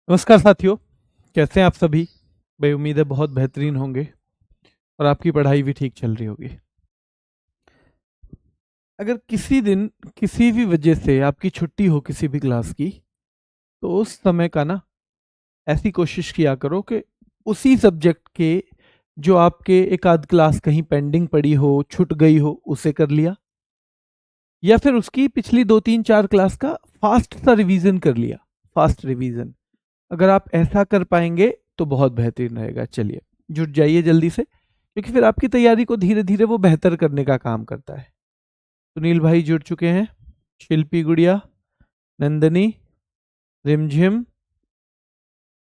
नमस्कार साथियों, कैसे हैं आप सभी। भाई उम्मीद है बहुत बेहतरीन होंगे और आपकी पढ़ाई भी ठीक चल रही होगी। अगर किसी दिन किसी भी वजह से आपकी छुट्टी हो किसी भी क्लास की, तो उस समय का ना ऐसी कोशिश किया करो कि उसी सब्जेक्ट के जो आपके एक आध क्लास कहीं पेंडिंग पड़ी हो, छूट गई हो, उसे कर लिया, या फिर उसकी पिछली 2 3 4 क्लास का फास्ट सा रिवीजन कर लिया। फास्ट रिवीजन अगर आप ऐसा कर पाएंगे तो बहुत बेहतरीन रहेगा। चलिए जुट जाइए जल्दी से, क्योंकि फिर आपकी तैयारी को धीरे धीरे वो बेहतर करने का काम करता है। सुनील भाई जुड़ चुके हैं, शिल्पी गुड़िया, नंदनी, रिमझिम,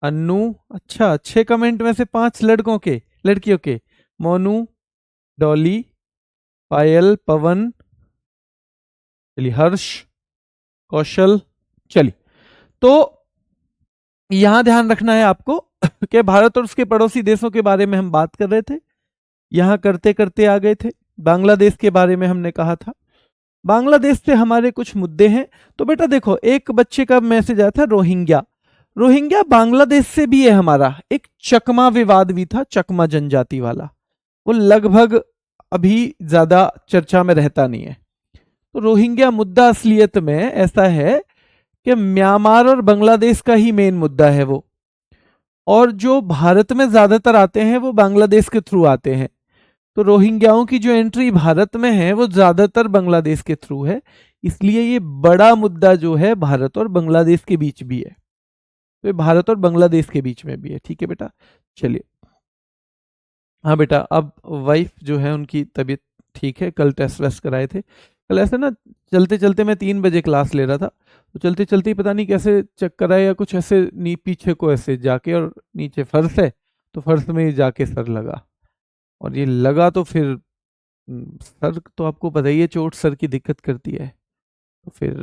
अन्नू। अच्छा, 6 कमेंट में से 5 लड़कों के, लड़कियों के। मोनू, डॉली, पायल, पवन, चलिए हर्ष, कौशल। चलिए, तो यहां ध्यान रखना है आपको कि भारत और उसके पड़ोसी देशों के बारे में हम बात कर रहे थे। यहां करते करते आ गए थे बांग्लादेश के बारे में। हमने कहा था बांग्लादेश से हमारे कुछ मुद्दे हैं। तो बेटा देखो, एक बच्चे का मैसेज आया था रोहिंग्या। रोहिंग्या बांग्लादेश से भी है हमारा। एक चकमा विवाद भी था, चकमा जनजाति वाला। वो लगभग अभी ज्यादा चर्चा में रहता नहीं है। तो रोहिंग्या मुद्दा असलियत में ऐसा है कि म्यांमार और बांग्लादेश का ही मेन मुद्दा है वो। और जो भारत में ज्यादातर आते हैं वो बांग्लादेश के थ्रू आते हैं। तो रोहिंग्याओं की जो एंट्री भारत में है वो ज्यादातर बांग्लादेश के थ्रू है। इसलिए ये बड़ा मुद्दा जो है भारत और बांग्लादेश के बीच भी है। तो ये भारत और बांग्लादेश के बीच में भी है। ठीक है बेटा, चलिए। हाँ बेटा, अब वाइफ जो है उनकी तबीयत ठीक है। कल टेस्ट वेस्ट कराए थे। कल ऐसे ना चलते चलते, मैं 3 बजे क्लास ले रहा था, तो चलते चलते ही पता नहीं कैसे चक्कर आया या कुछ ऐसे, नी पीछे को ऐसे जाके, और नीचे फर्श है तो फर्श में ही जाके सर लगा। और ये लगा तो फिर सर तो आपको पता ही है, चोट सर की दिक्कत करती है। तो फिर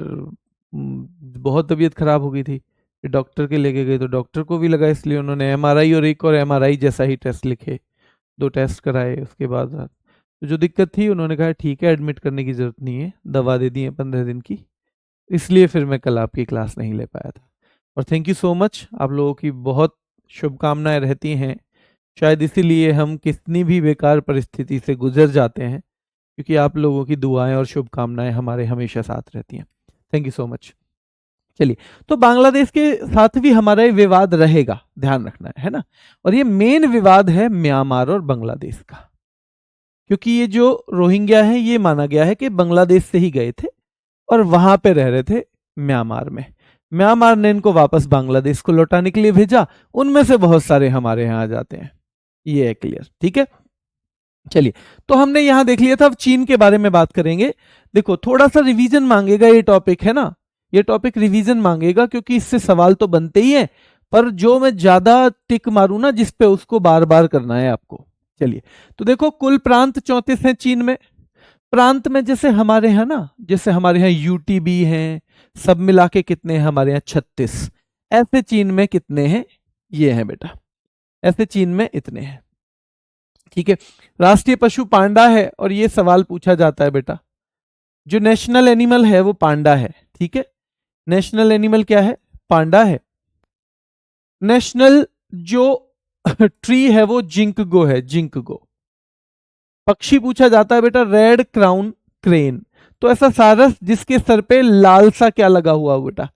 बहुत तबीयत खराब हो गई थी। फिर डॉक्टर के लेके गए तो डॉक्टर को भी लगा, इसलिए उन्होंने एमआरआई और एक और एमआरआई जैसा ही टेस्ट लिखे। 2 टेस्ट कराए उसके बाद। तो जो दिक्कत थी उन्होंने कहा ठीक है, एडमिट करने की जरूरत नहीं है, दवा दे दी है 15 दिन की। इसलिए फिर मैं कल आपकी क्लास नहीं ले पाया था। और थैंक यू सो मच, आप लोगों की बहुत शुभकामनाएं रहती हैं। शायद इसीलिए हम कितनी भी बेकार परिस्थिति से गुजर जाते हैं, क्योंकि आप लोगों की दुआएं और शुभकामनाएं हमारे हमेशा साथ रहती हैं। Thank you so much. चलिए, तो बांग्लादेश के साथ भी हमारा ये विवाद रहेगा, ध्यान रखना है ना। और ये मेन विवाद है म्यांमार और बांग्लादेश का, क्योंकि ये जो रोहिंग्या है ये माना गया है कि बांग्लादेश से ही गए थे और वहां पे रह रहे थे म्यांमार में। म्यांमार ने इनको वापस बांग्लादेश को लौटाने के लिए भेजा। उनमें से बहुत सारे हमारे यहाँ आ जाते हैं। ये है क्लियर, ठीक है। चलिए, तो हमने यहां देख लिया था। अब चीन के बारे में बात करेंगे। देखो, थोड़ा सा रिवीजन मांगेगा ये टॉपिक, है ना। ये टॉपिक रिवीजन मांगेगा, क्योंकि इससे सवाल तो बनते ही हैं, पर जो मैं ज्यादा टिक मारूं ना जिस पे, उसको बार बार करना है आपको। चलिए, तो देखो, कुल प्रांत 34 हैं चीन में। प्रांत में जैसे हमारे यहाँ ना, जैसे हमारे यहाँ यूटीबी हैं, सब मिला के कितने हैं हमारे यहाँ? 36। ऐसे चीन में कितने हैं? ये हैं बेटा, ऐसे चीन में इतने हैं। ठीक है। राष्ट्रीय पशु पांडा है, और ये सवाल पूछा जाता है बेटा। जो नेशनल एनिमल है वो पांडा है। ठीक है, नेशनल एनिमल क्या है? पांडा है। नेशनल जो ट्री है वो जिंकगो है, जिंकगो। पक्षी पूछा जाता है बेटा, रेड क्राउन क्रेन। तो ऐसा सारस जिसके सर पे लाल सा क्या लगा हुआ हो बेटा?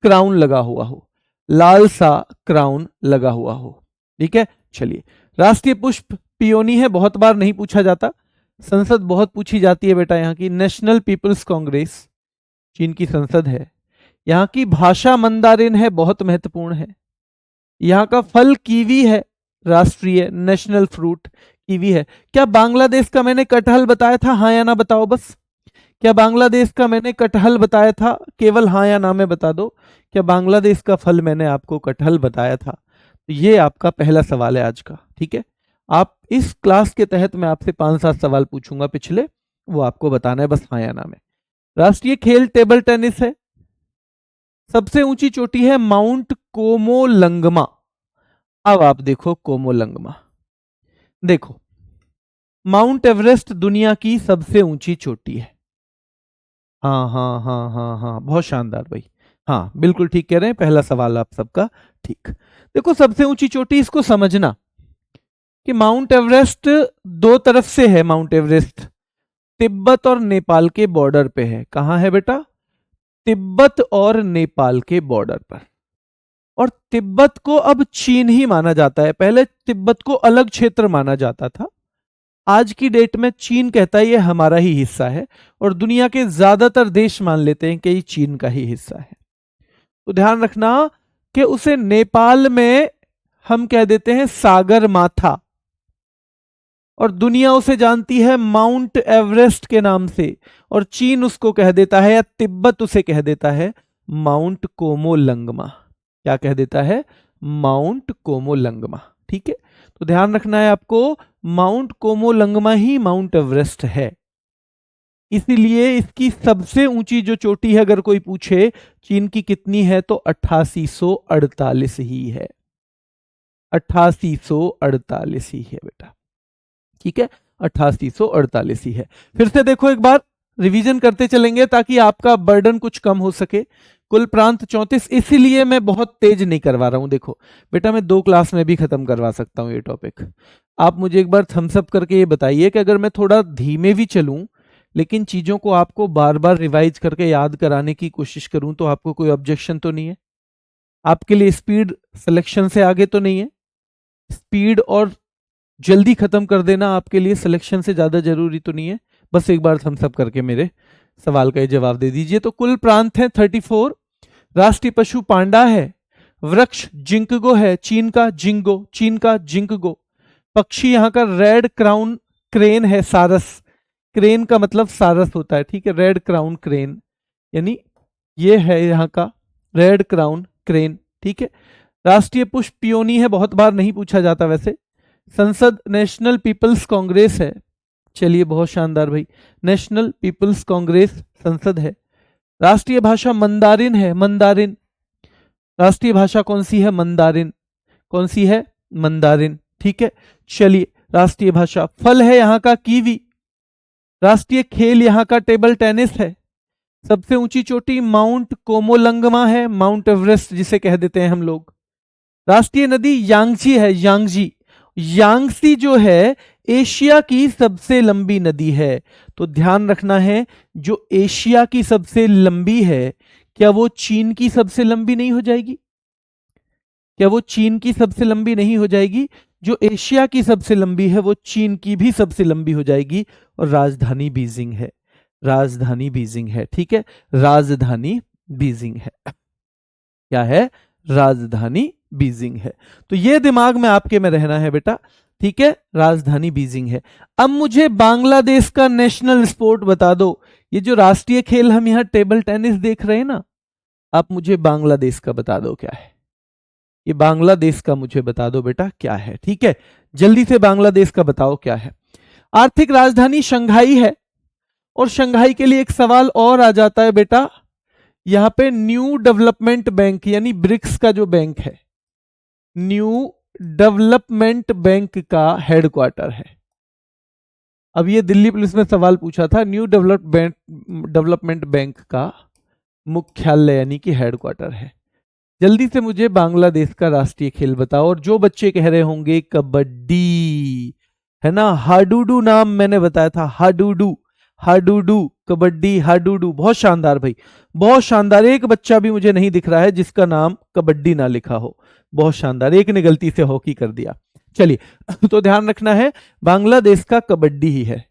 क्राउन लगा हुआ हो, लाल सा क्राउन लगा हुआ हो। ठीक है, चलिए। राष्ट्रीय पुष्प पियोनी है, बहुत बार नहीं पूछा जाता। संसद बहुत पूछी जाती है बेटा यहाँ की, नेशनल पीपल्स कांग्रेस चीन की संसद है। यहाँ की भाषा मंदारिन है, बहुत महत्वपूर्ण है। यहाँ का फल कीवी है, राष्ट्रीय नेशनल फ्रूट कीवी है। क्या बांग्लादेश का मैंने कटहल बताया था? हाँ या ना बताओ बस। क्या बांग्लादेश का मैंने कटहल बताया था? केवल हाँ या ना में बता दो। क्या बांग्लादेश का फल मैंने आपको कटहल बताया था? तो ये आपका पहला सवाल है आज का। ठीक है, आप इस क्लास के तहत मैं आपसे 5-7 सवाल पूछूंगा पिछले, वो आपको बताना है बस हाँ या ना में। राष्ट्रीय खेल टेबल टेनिस है। सबसे ऊंची चोटी है माउंट कोमोलंगमा। अब आप देखो कोमोलंगमा, देखो, माउंट एवरेस्ट दुनिया की सबसे ऊंची चोटी है। हाँ हाँ हाँ हाँ हाँ, बहुत शानदार भाई, हाँ बिल्कुल ठीक कह रहे हैं, पहला सवाल आप सबका ठीक। देखो सबसे ऊंची चोटी, इसको समझना कि माउंट एवरेस्ट दो तरफ से है। माउंट एवरेस्ट तिब्बत और नेपाल के बॉर्डर पे है। कहां है बेटा? तिब्बत और नेपाल के बॉर्डर पर। और तिब्बत को अब चीन ही माना जाता है, पहले तिब्बत को अलग क्षेत्र माना जाता था। आज की डेट में चीन कहता है ये हमारा ही हिस्सा है, और दुनिया के ज्यादातर देश मान लेते हैं कि ये चीन का ही हिस्सा है। तो ध्यान रखना कि उसे नेपाल में हम कह देते हैं सागर माथा, और दुनिया उसे जानती है माउंट एवरेस्ट के नाम से, और चीन उसको कह देता है, या तिब्बत उसे कह देता है माउंट कोमोलंगमा। क्या कह देता है? माउंट कोमोलंगमा। ठीक है, तो ध्यान रखना है आपको, माउंट कोमोलंगमा ही माउंट एवरेस्ट है। इसीलिए इसकी सबसे ऊंची जो चोटी है, अगर कोई पूछे चीन की कितनी है, तो 8848 ही है। 8848 ही है बेटा। ठीक है, 8848 ही है। फिर से देखो एक बार, रिवीजन करते चलेंगे ताकि आपका बर्डन कुछ कम हो सके। कुल प्रांत 34, इसीलिए मैं बहुत तेज नहीं करवा रहा हूं। देखो बेटा, मैं 2 क्लास में भी खत्म करवा सकता हूं ये टॉपिक। आप मुझे एक बार थम्स अप करके ये बताइए कि अगर मैं थोड़ा धीमे भी चलूं, लेकिन चीजों को आपको बार बार रिवाइज करके याद कराने की कोशिश करूं, तो आपको कोई ऑब्जेक्शन तो नहीं है? आपके लिए स्पीड सिलेक्शन से आगे तो नहीं है? स्पीड और जल्दी खत्म कर देना आपके लिए सिलेक्शन से ज्यादा जरूरी तो नहीं है? बस एक बार थम्स अप करके मेरे सवाल का ये जवाब दे दीजिए। तो कुल प्रांत है 34। राष्ट्रीय पशु पांडा है। वृक्ष जिंकगो है, चीन का जिंगो, चीन का जिंकगो। पक्षी यहाँ का रेड क्राउन क्रेन है, सारस। क्रेन का मतलब सारस होता है, ठीक है, रेड क्राउन क्रेन, यानी ये है यहाँ का रेड क्राउन क्रेन। ठीक है, राष्ट्रीय पुष्प पियोनी है, बहुत बार नहीं पूछा जाता वैसे। संसद नेशनल पीपल्स कांग्रेस है। चलिए बहुत शानदार भाई, नेशनल पीपल्स कांग्रेस संसद है। राष्ट्रीय भाषा मंदारिन है, मंदारिन। राष्ट्रीय भाषा कौन सी है? मंदारिन। कौन सी है? मंदारिन। ठीक है, चलिए राष्ट्रीय भाषा। फल है यहाँ का कीवी। राष्ट्रीय खेल यहाँ का टेबल टेनिस है। सबसे ऊंची चोटी माउंट कोमोलंगमा है, माउंट एवरेस्ट जिसे कह देते हैं हम लोग। राष्ट्रीय नदी यांगची है, यांगजी। यांगसी जो है एशिया की सबसे लंबी नदी है। तो ध्यान रखना है, जो एशिया की सबसे लंबी है, क्या वो चीन की सबसे लंबी नहीं हो जाएगी? क्या वो चीन की सबसे लंबी नहीं हो जाएगी? जो एशिया की सबसे लंबी है वो चीन की भी सबसे लंबी हो जाएगी। और राजधानी बीजिंग है, राजधानी बीजिंग है। ठीक है, राजधानी बीजिंग है। क्या है? राजधानी बीजिंग है। तो ये दिमाग में आपके में रहना है बेटा। ठीक है, राजधानी बीजिंग है। अब मुझे बांग्लादेश का नेशनल स्पोर्ट बता दो। ये जो राष्ट्रीय खेल हम यहां टेबल टेनिस देख रहे हैं ना, आप मुझे बांग्लादेश का बता दो क्या है। ये बांग्लादेश का मुझे बता दो बेटा क्या है। ठीक है, जल्दी से बांग्लादेश का बताओ क्या है। आर्थिक राजधानी शंघाई है। और शंघाई के लिए एक सवाल और आ जाता है बेटा, यहां पे न्यू डेवलपमेंट बैंक यानी ब्रिक्स का जो बैंक है, न्यू डेवलपमेंट बैंक का हेडक्वार्टर है। अब ये दिल्ली पुलिस में सवाल पूछा था, न्यू डेवलपमेंट बैंक का मुख्यालय यानी कि हेडक्वार्टर है। जल्दी से मुझे बांग्लादेश का राष्ट्रीय खेल बताओ। और जो बच्चे कह रहे होंगे कबड्डी है ना, हाडूडू नाम मैंने बताया था, हाडूडू, हाडूडू, कबड्डी, हाडूडू। बहुत शानदार भाई, बहुत शानदार। एक बच्चा भी मुझे नहीं दिख रहा है जिसका नाम कबड्डी ना लिखा हो। बहुत शानदार, एक ने गलती से हॉकी कर दिया। चलिए तो ध्यान रखना है, बांग्लादेश का कबड्डी ही है।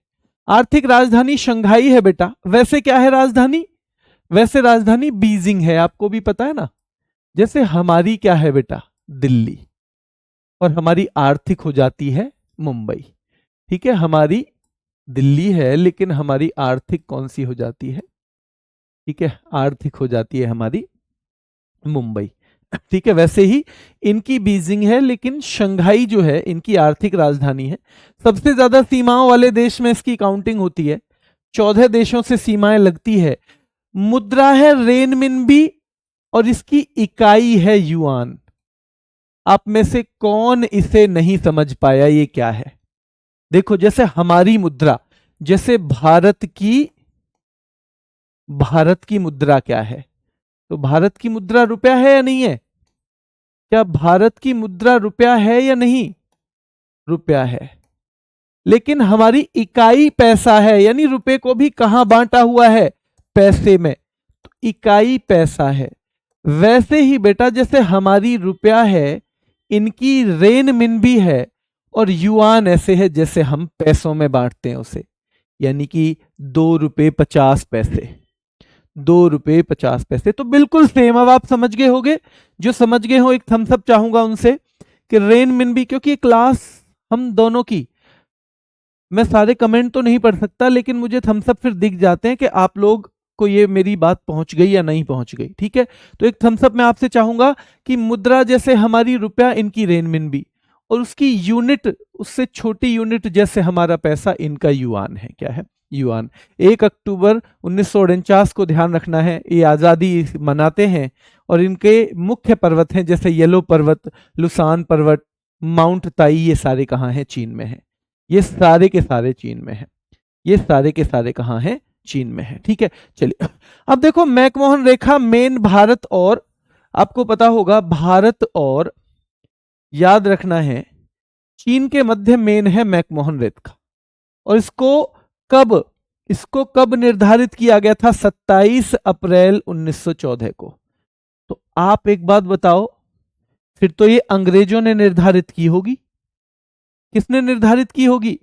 आर्थिक राजधानी शंघाई है बेटा। वैसे क्या है राजधानी? वैसे राजधानी बीजिंग है, आपको भी पता है ना। जैसे हमारी क्या है बेटा? दिल्ली। और हमारी आर्थिक हो जाती है मुंबई। ठीक है, हमारी दिल्ली है लेकिन हमारी आर्थिक कौन सी हो जाती है? ठीक है, आर्थिक हो जाती है हमारी मुंबई। ठीक है, वैसे ही इनकी बीजिंग है लेकिन शंघाई जो है इनकी आर्थिक राजधानी है। सबसे ज्यादा सीमाओं वाले देश में इसकी काउंटिंग होती है, 14 देशों से सीमाएं लगती है। मुद्रा है रेनमिनबी और इसकी इकाई है युआन। आप में से कौन इसे नहीं समझ पाया? ये क्या है? देखो, जैसे हमारी मुद्रा, जैसे भारत की मुद्रा क्या है? तो भारत की मुद्रा रुपया है या नहीं है? क्या भारत की मुद्रा रुपया है या नहीं? रुपया है। लेकिन हमारी इकाई पैसा है, यानी रुपए को भी कहां बांटा हुआ है? पैसे में। तो इकाई पैसा है। वैसे ही बेटा जैसे हमारी रुपया है, इनकी रेनमिनबी है, और युआन ऐसे है जैसे हम पैसों में बांटते हैं उसे, यानी कि 2 रुपए 50 पैसे। 2 रुपए 50 पैसे तो बिल्कुल सेम। अब आप समझ गए होंगे, जो समझ गए हो एक थम्स अप चाहूंगा उनसे कि रेनमिनबी, क्योंकि ये क्लास हम दोनों की, मैं सारे कमेंट तो नहीं पढ़ सकता, लेकिन मुझे थम्स अप फिर दिख जाते हैं कि आप लोग को ये मेरी बात पहुंच गई या नहीं पहुंच गई। ठीक है, तो एक थम्स अप मैं आपसे चाहूंगा कि मुद्रा जैसे हमारी रुपया, इनकी रेनमिनबी, और उसकी यूनिट, उससे छोटी यूनिट जैसे हमारा पैसा, इनका युआन है। क्या है? युआन। 1 अक्टूबर 1949 को ध्यान रखना है, ये आज़ादी मनाते हैं, और इनके मुख्य पर्वत हैं जैसे येलो पर्वत, लुसान पर्वत, माउंट ताई, ये सारे कहाँ हैं? चीन में है। ये सारे के सारे चीन में है। ये सारे के सारे कहाँ हैं? चीन में है। ठीक है, चलिए अब देखो मैकमोहन रेखा मेन भारत और, आपको पता होगा भारत और, याद रखना है चीन के मध्य मेन है मैकमोहन रेखा। और इसको कब निर्धारित किया गया था? 27 अप्रैल 1914 को। तो आप एक बात बताओ, फिर तो ये अंग्रेजों ने निर्धारित की होगी। किसने निर्धारित की होगी?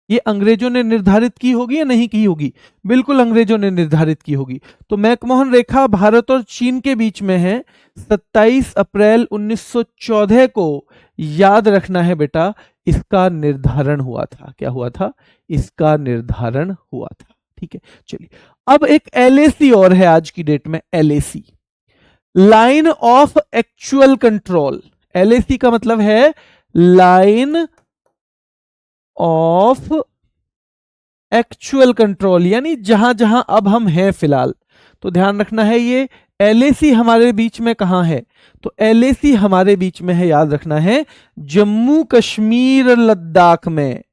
ये अंग्रेजों ने निर्धारित की होगी या नहीं की होगी? बिल्कुल अंग्रेजों ने निर्धारित की होगी। तो मैकमोहन रेखा भारत और चीन के बीच में है। 27 अप्रैल 1914 को, याद रखना है बेटा, इसका निर्धारण हुआ था। क्या हुआ था? इसका निर्धारण हुआ था। ठीक है, चलिए अब एक एलएसी और है आज की डेट में, LAC, line of actual control. LAC का मतलब है लाइन ऑफ एक्चुअल कंट्रोल, यानी जहां जहां अब हम हैं फिलहाल। तो ध्यान रखना है ये एलएसी हमारे बीच में कहां है? तो एलएसी हमारे बीच में है, याद रखना है, जम्मू कश्मीर और लद्दाख में।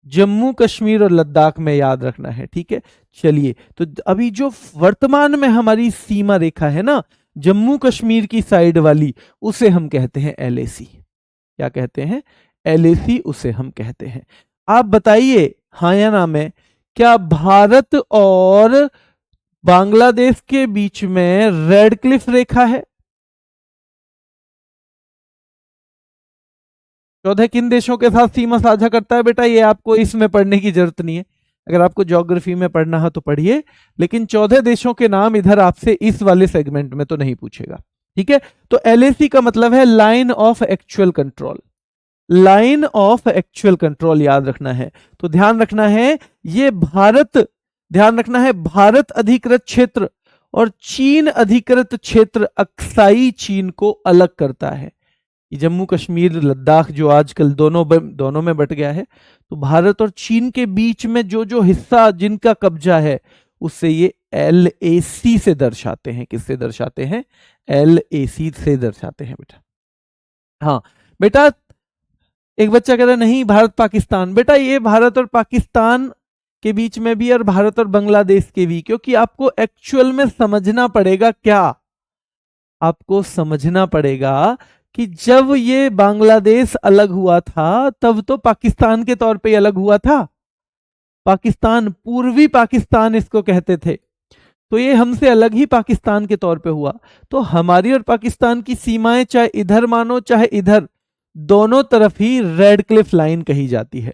जम्मू कश्मीर और लद्दाख में, याद रखना है। ठीक है, चलिए तो अभी जो वर्तमान में हमारी सीमा रेखा है ना, जम्मू कश्मीर की साइड वाली, उसे हम कहते हैं एलएसी। क्या कहते हैं? एलएसी उसे हम कहते हैं। आप बताइए हाँ या ना में, क्या भारत और बांग्लादेश के बीच में रेड क्लिफ रेखा है? 14 किन देशों के साथ सीमा साझा करता है? बेटा ये आपको इसमें पढ़ने की जरूरत नहीं है, अगर आपको ज्योग्राफी में पढ़ना है तो पढ़िए, लेकिन 14 देशों के नाम इधर आपसे इस वाले सेगमेंट में तो नहीं पूछेगा। ठीक है, तो एलएसी का मतलब है line of actual control. Line of actual control, याद रखना है। तो ध्यान रखना है ये भारत, ध्यान रखना है भारत अधिकृत क्षेत्र और चीन अधिकृत क्षेत्र अक्साई चीन को अलग करता है। जम्मू कश्मीर लद्दाख जो आजकल दोनों में बट गया है, तो भारत और चीन के बीच में जो जो हिस्सा जिनका कब्जा है, उससे ये एलएसी से दर्शाते हैं। किससे दर्शाते हैं? एलएसी से दर्शाते हैं बेटा। हाँ बेटा, एक बच्चा कह रहा है नहीं भारत पाकिस्तान। बेटा ये भारत और पाकिस्तान के बीच में भी और भारत और बांग्लादेश के भी, क्योंकि आपको एक्चुअल में समझना पड़ेगा। क्या आपको समझना पड़ेगा कि जब ये बांग्लादेश अलग हुआ था तब तो पाकिस्तान के तौर पे अलग हुआ था। पाकिस्तान, पूर्वी पाकिस्तान इसको कहते थे, तो ये हमसे अलग ही पाकिस्तान के तौर पे हुआ। तो हमारी और पाकिस्तान की सीमाएं चाहे इधर मानो चाहे इधर, दोनों तरफ ही रेड क्लिफ लाइन कही जाती है।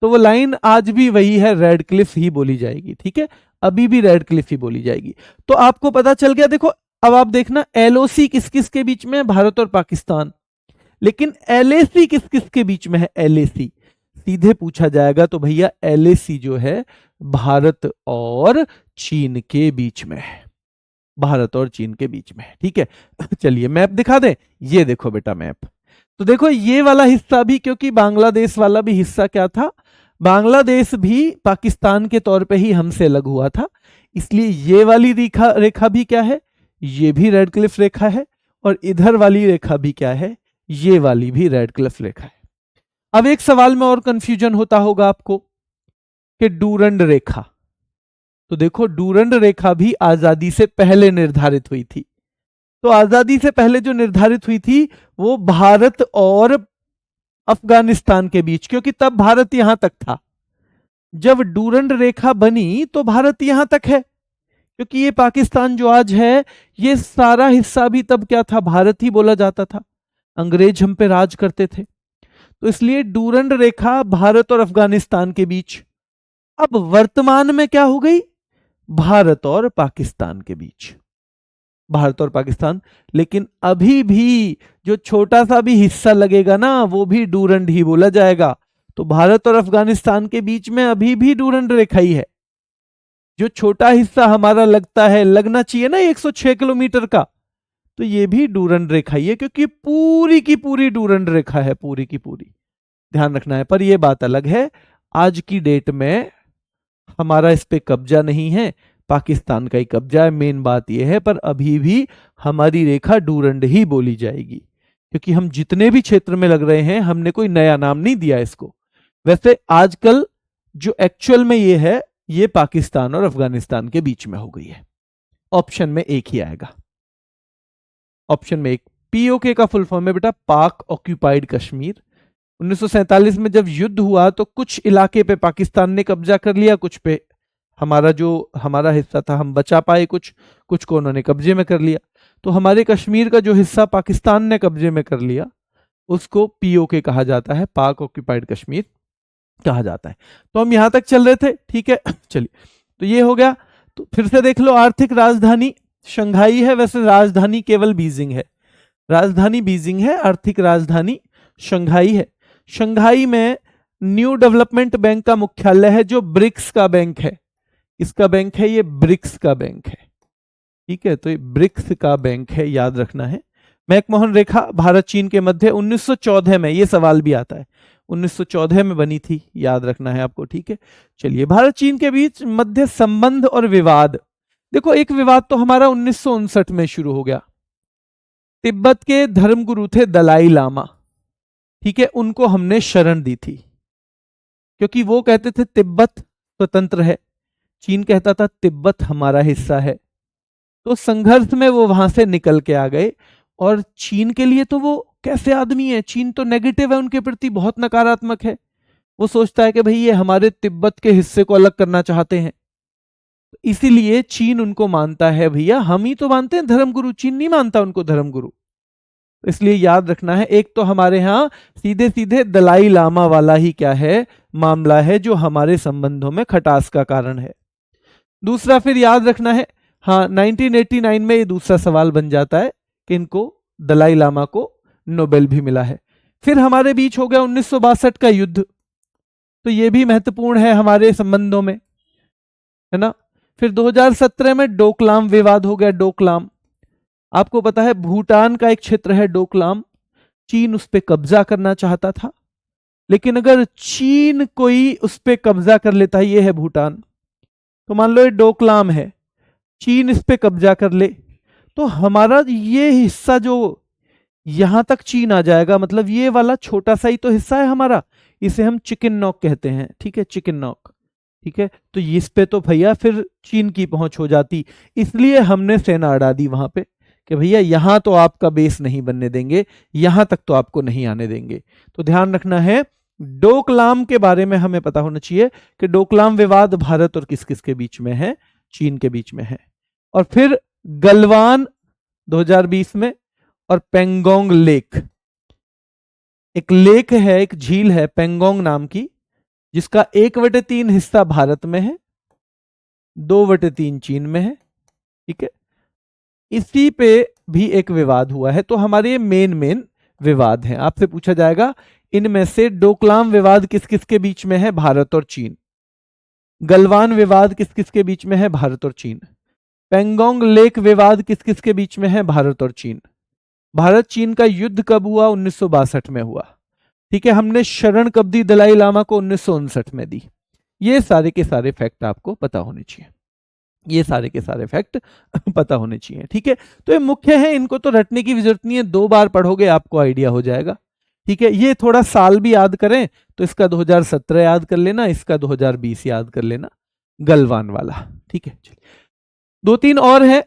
तो वो लाइन आज भी वही है, रेड क्लिफ ही बोली जाएगी। ठीक है, अभी भी रेड क्लिफ ही बोली जाएगी। तो आपको पता चल गया। देखो अब आप देखना एलओसी किस किस के बीच में है? भारत और पाकिस्तान। लेकिन एलएसी किस किस के बीच में है? एलएसी सीधे पूछा जाएगा तो भैया एलएसी जो है भारत और चीन के बीच में है। भारत और चीन के बीच में है। ठीक है, चलिए मैप दिखा दें। ये देखो बेटा मैप। तो देखो ये वाला हिस्सा भी, क्योंकि बांग्लादेश वाला भी हिस्सा क्या था, बांग्लादेश भी पाकिस्तान के तौर पे ही हमसे अलग हुआ था, इसलिए ये वाली रेखा भी क्या है? ये भी रेड क्लिफ रेखा है। और इधर वाली रेखा भी क्या है? ये वाली भी रेड क्लिफ रेखा है। अब एक सवाल में और कंफ्यूजन होता होगा आपको कि डूरंड रेखा। तो देखो डूरंड रेखा भी आजादी से पहले निर्धारित हुई थी। तो आजादी से पहले जो निर्धारित हुई थी वो भारत और अफगानिस्तान के बीच, क्योंकि तब भारत यहां तक था। जब डूरंड रेखा बनी तो भारत यहां तक है, क्योंकि ये पाकिस्तान जो आज है ये सारा हिस्सा भी तब क्या था, भारत ही बोला जाता था। अंग्रेज हम पे राज करते थे, तो इसलिए डूरंड रेखा भारत और अफगानिस्तान के बीच। अब वर्तमान में क्या हो गई, भारत और पाकिस्तान के बीच, भारत और पाकिस्तान। लेकिन अभी भी जो छोटा सा भी हिस्सा लगेगा ना वो भी डूरंड ही बोला जाएगा। तो भारत और अफगानिस्तान के बीच में अभी भी डूरंड रेखा ही है। जो छोटा हिस्सा हमारा लगता है, लगना चाहिए ना 106 किलोमीटर का, तो ये भी डूरंड रेखा ही है, क्योंकि पूरी की पूरी डूरंड रेखा है, पूरी की पूरी। ध्यान रखना है। पर यह बात अलग है, आज की डेट में हमारा इस पे कब्जा नहीं है, पाकिस्तान का ही कब्जा है, मेन बात यह है। पर अभी भी हमारी रेखा डूरंड ही बोली जाएगी, क्योंकि हम जितने भी क्षेत्र में लग रहे हैं हमने कोई नया नाम नहीं दिया इसको। वैसे आजकल जो एक्चुअल में ये है, ये पाकिस्तान और अफगानिस्तान के बीच में हो गई है। ऑप्शन में एक ही आएगा, ऑप्शन में एक। पीओके का फुल फॉर्म है बेटा पाक ऑक्यूपाइड कश्मीर। 1947 में जब युद्ध हुआ तो कुछ इलाके पे पाकिस्तान ने कब्जा कर लिया, कुछ पे हमारा हिस्सा था हम बचा पाए, कुछ को उन्होंने कब्जे में कर लिया। तो हमारे कश्मीर का जो हिस्सा पाकिस्तान ने कब्जे में कर लिया उसको पीओके कहा जाता है, पाक ऑक्यूपाइड कश्मीर कहा जाता है। तो हम यहां तक चल रहे थे, ठीक है। चलिए, तो ये हो गया। तो फिर से देख लो, आर्थिक राजधानी शंघाई है, वैसे राजधानी केवल बीजिंग है, राजधानी बीजिंग है, आर्थिक राजधानी शंघाई है। शंघाई में न्यू डेवलपमेंट बैंक का मुख्यालय है, जो ब्रिक्स का बैंक है। इसका बैंक है ये, ब्रिक्स का बैंक है, ठीक है। तो ये ब्रिक्स का बैंक है, याद रखना है। मैकमोहन रेखा भारत चीन के मध्य 1914 में, ये सवाल भी आता है, 1914 में बनी थी, याद रखना है आपको, ठीक है। चलिए, भारत चीन के बीच मध्य संबंध और विवाद। देखो, एक विवाद तो हमारा 1959 में शुरू हो गया। तिब्बत के धर्मगुरु थे दलाई लामा, ठीक है, उनको हमने शरण दी थी, क्योंकि वो कहते थे तिब्बत स्वतंत्र है, चीन कहता था तिब्बत हमारा हिस्सा है। तो संघर्ष में वो वहां से निकल के आ गए। और चीन के लिए तो वो कैसे आदमी है, चीन तो नेगेटिव है उनके प्रति, बहुत नकारात्मक है। वो सोचता है कि भाई ये हमारे तिब्बत के हिस्से को अलग करना चाहते हैं। इसीलिए चीन उनको मानता है, भैया हम ही तो मानते हैं धर्मगुरु, चीन नहीं मानता उनको धर्मगुरु। इसलिए याद रखना है, एक तो हमारे यहाँ सीधे सीधे दलाई लामा वाला ही क्या है, मामला है, जो हमारे संबंधों में खटास का कारण है। दूसरा फिर याद रखना है, हाँ 1989 में ये दूसरा सवाल बन जाता है कि इनको, दलाई लामा को नोबेल भी मिला है। फिर हमारे बीच हो गया 1962 का युद्ध, तो ये भी महत्वपूर्ण है हमारे संबंधों में, है ना। फिर 2017 में डोकलाम विवाद हो गया। डोकलाम आपको पता है भूटान का एक क्षेत्र है डोकलाम, चीन उस पर कब्जा करना चाहता था। लेकिन अगर चीन कोई उस पर कब्जा कर लेता है, ये है भूटान, तो मान लो ये डोकलाम है, चीन इस पे कब्जा कर ले, तो हमारा ये हिस्सा जो यहां तक चीन आ जाएगा, मतलब ये वाला छोटा सा ही तो हिस्सा है हमारा, इसे हम चिकन नॉक कहते हैं, ठीक है, चिकन नॉक, ठीक है। तो इस पे तो भैया फिर चीन की पहुंच हो जाती, इसलिए हमने सेना अड़ा दी वहां पे कि भैया यहां तो आपका बेस नहीं बनने देंगे, यहां तक तो आपको नहीं आने देंगे। तो ध्यान रखना है, डोकलाम के बारे में हमें पता होना चाहिए कि डोकलाम विवाद भारत और किस किस के बीच में है, चीन के बीच में है। और फिर गलवान 2020 में, और पेंगोंग लेक, एक लेक है, एक झील है पेंगोंग नाम की, जिसका 1/3 हिस्सा भारत में है, 2/3 चीन में है, ठीक है। इसी पे भी एक विवाद हुआ है। तो हमारे मेन विवाद हैं, आपसे पूछा जाएगा इनमें से डोकलाम विवाद किस किस के बीच में है, भारत और चीन। गलवान विवाद किस किस के बीच में है, भारत और चीन। पेंगोंग लेक विवाद किस किस के बीच में है, भारत और चीन। भारत चीन का युद्ध कब हुआ, 1962 में हुआ, ठीक है। हमने शरण कब दी दलाई लामा को, 1959 में दी। ये सारे के सारे फैक्ट आपको पता होने चाहिए, ये सारे के सारे फैक्ट पता होने चाहिए, ठीक है। तो ये मुख्य है, इनको तो रटने की जरूरत नहीं है, 2 बार पढ़ोगे आपको आइडिया हो जाएगा, ठीक है। ये थोड़ा साल भी याद करें तो इसका 2017 याद कर लेना, इसका 2020 याद कर लेना। गलवान वाला। ठीक है, दो तीन और है।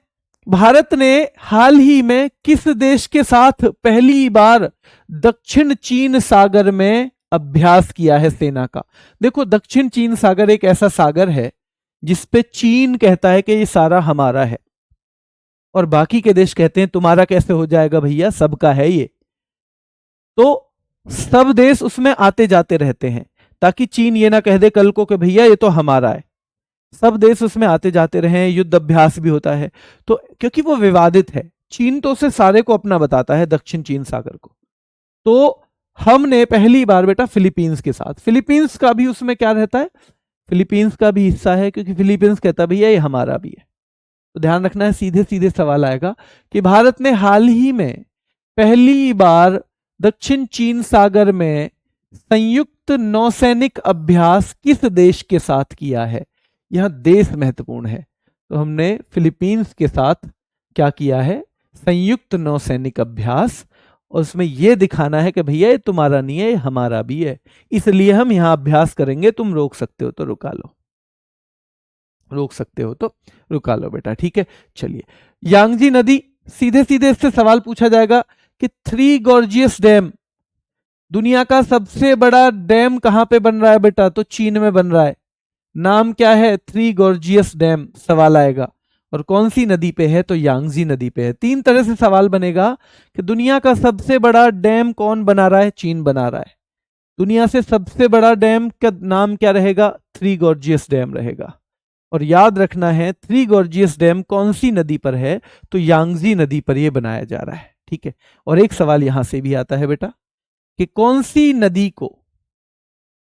भारत ने हाल ही में किस देश के साथ पहली बार दक्षिण चीन सागर में अभ्यास किया है सेना का? देखो, दक्षिण चीन सागर एक ऐसा सागर है जिसपे चीन कहता है कि ये सारा हमारा है, और बाकी के देश कहते हैं तुम्हारा कैसे हो जाएगा भैया, सबका है ये। तो सब देश उसमें आते जाते रहते हैं ताकि चीन ये ना कह दे कल को कि भैया ये तो हमारा है। सब देश उसमें आते जाते रहे, युद्ध अभ्यास भी होता है। तो क्योंकि वो विवादित है, चीन तो उसे सारे को अपना बताता है, दक्षिण चीन सागर को। तो हमने पहली बार बेटा फिलीपींस के साथ, फिलीपींस का भी उसमें क्या रहता है, फिलीपींस का भी हिस्सा है, क्योंकि फिलीपींस कहता है भैया ये हमारा भी है। तो ध्यान रखना है, सीधे सीधे सवाल आएगा कि भारत ने हाल ही में पहली बार दक्षिण चीन सागर में संयुक्त नौसैनिक अभ्यास किस देश के साथ किया है? यह देश महत्वपूर्ण है। तो हमने फिलीपींस के साथ क्या किया है? संयुक्त नौसैनिक अभ्यास। और उसमें यह दिखाना है कि भैया ये तुम्हारा नहीं है, ये हमारा भी है, इसलिए हम यहां अभ्यास करेंगे, तुम रोक सकते हो तो रुका लो, रोक सकते हो तो रुका लो बेटा। ठीक है, चलिए, यांगजी नदी, सीधे सीधे इससे सवाल पूछा जाएगा कि थ्री गॉर्जियस डैम, दुनिया का सबसे बड़ा डैम कहां पे बन रहा है बेटा? तो चीन में बन रहा है। नाम क्या है? थ्री गॉर्जियस डैम, सवाल आएगा। और कौन सी नदी पे है? तो यांगजी नदी पे है। तीन तरह से सवाल बनेगा कि दुनिया का सबसे बड़ा डैम कौन बना रहा है? चीन बना रहा है। दुनिया से सबसे बड़ा डैम का नाम क्या रहेगा? थ्री गॉर्जियस डैम रहेगा। और याद रखना है, थ्री गॉर्जियस डैम कौन सी नदी पर है? तो यांगजी नदी पर यह बनाया जा रहा है। ठीक है, और एक सवाल यहां से भी आता है बेटा कि कौन सी नदी को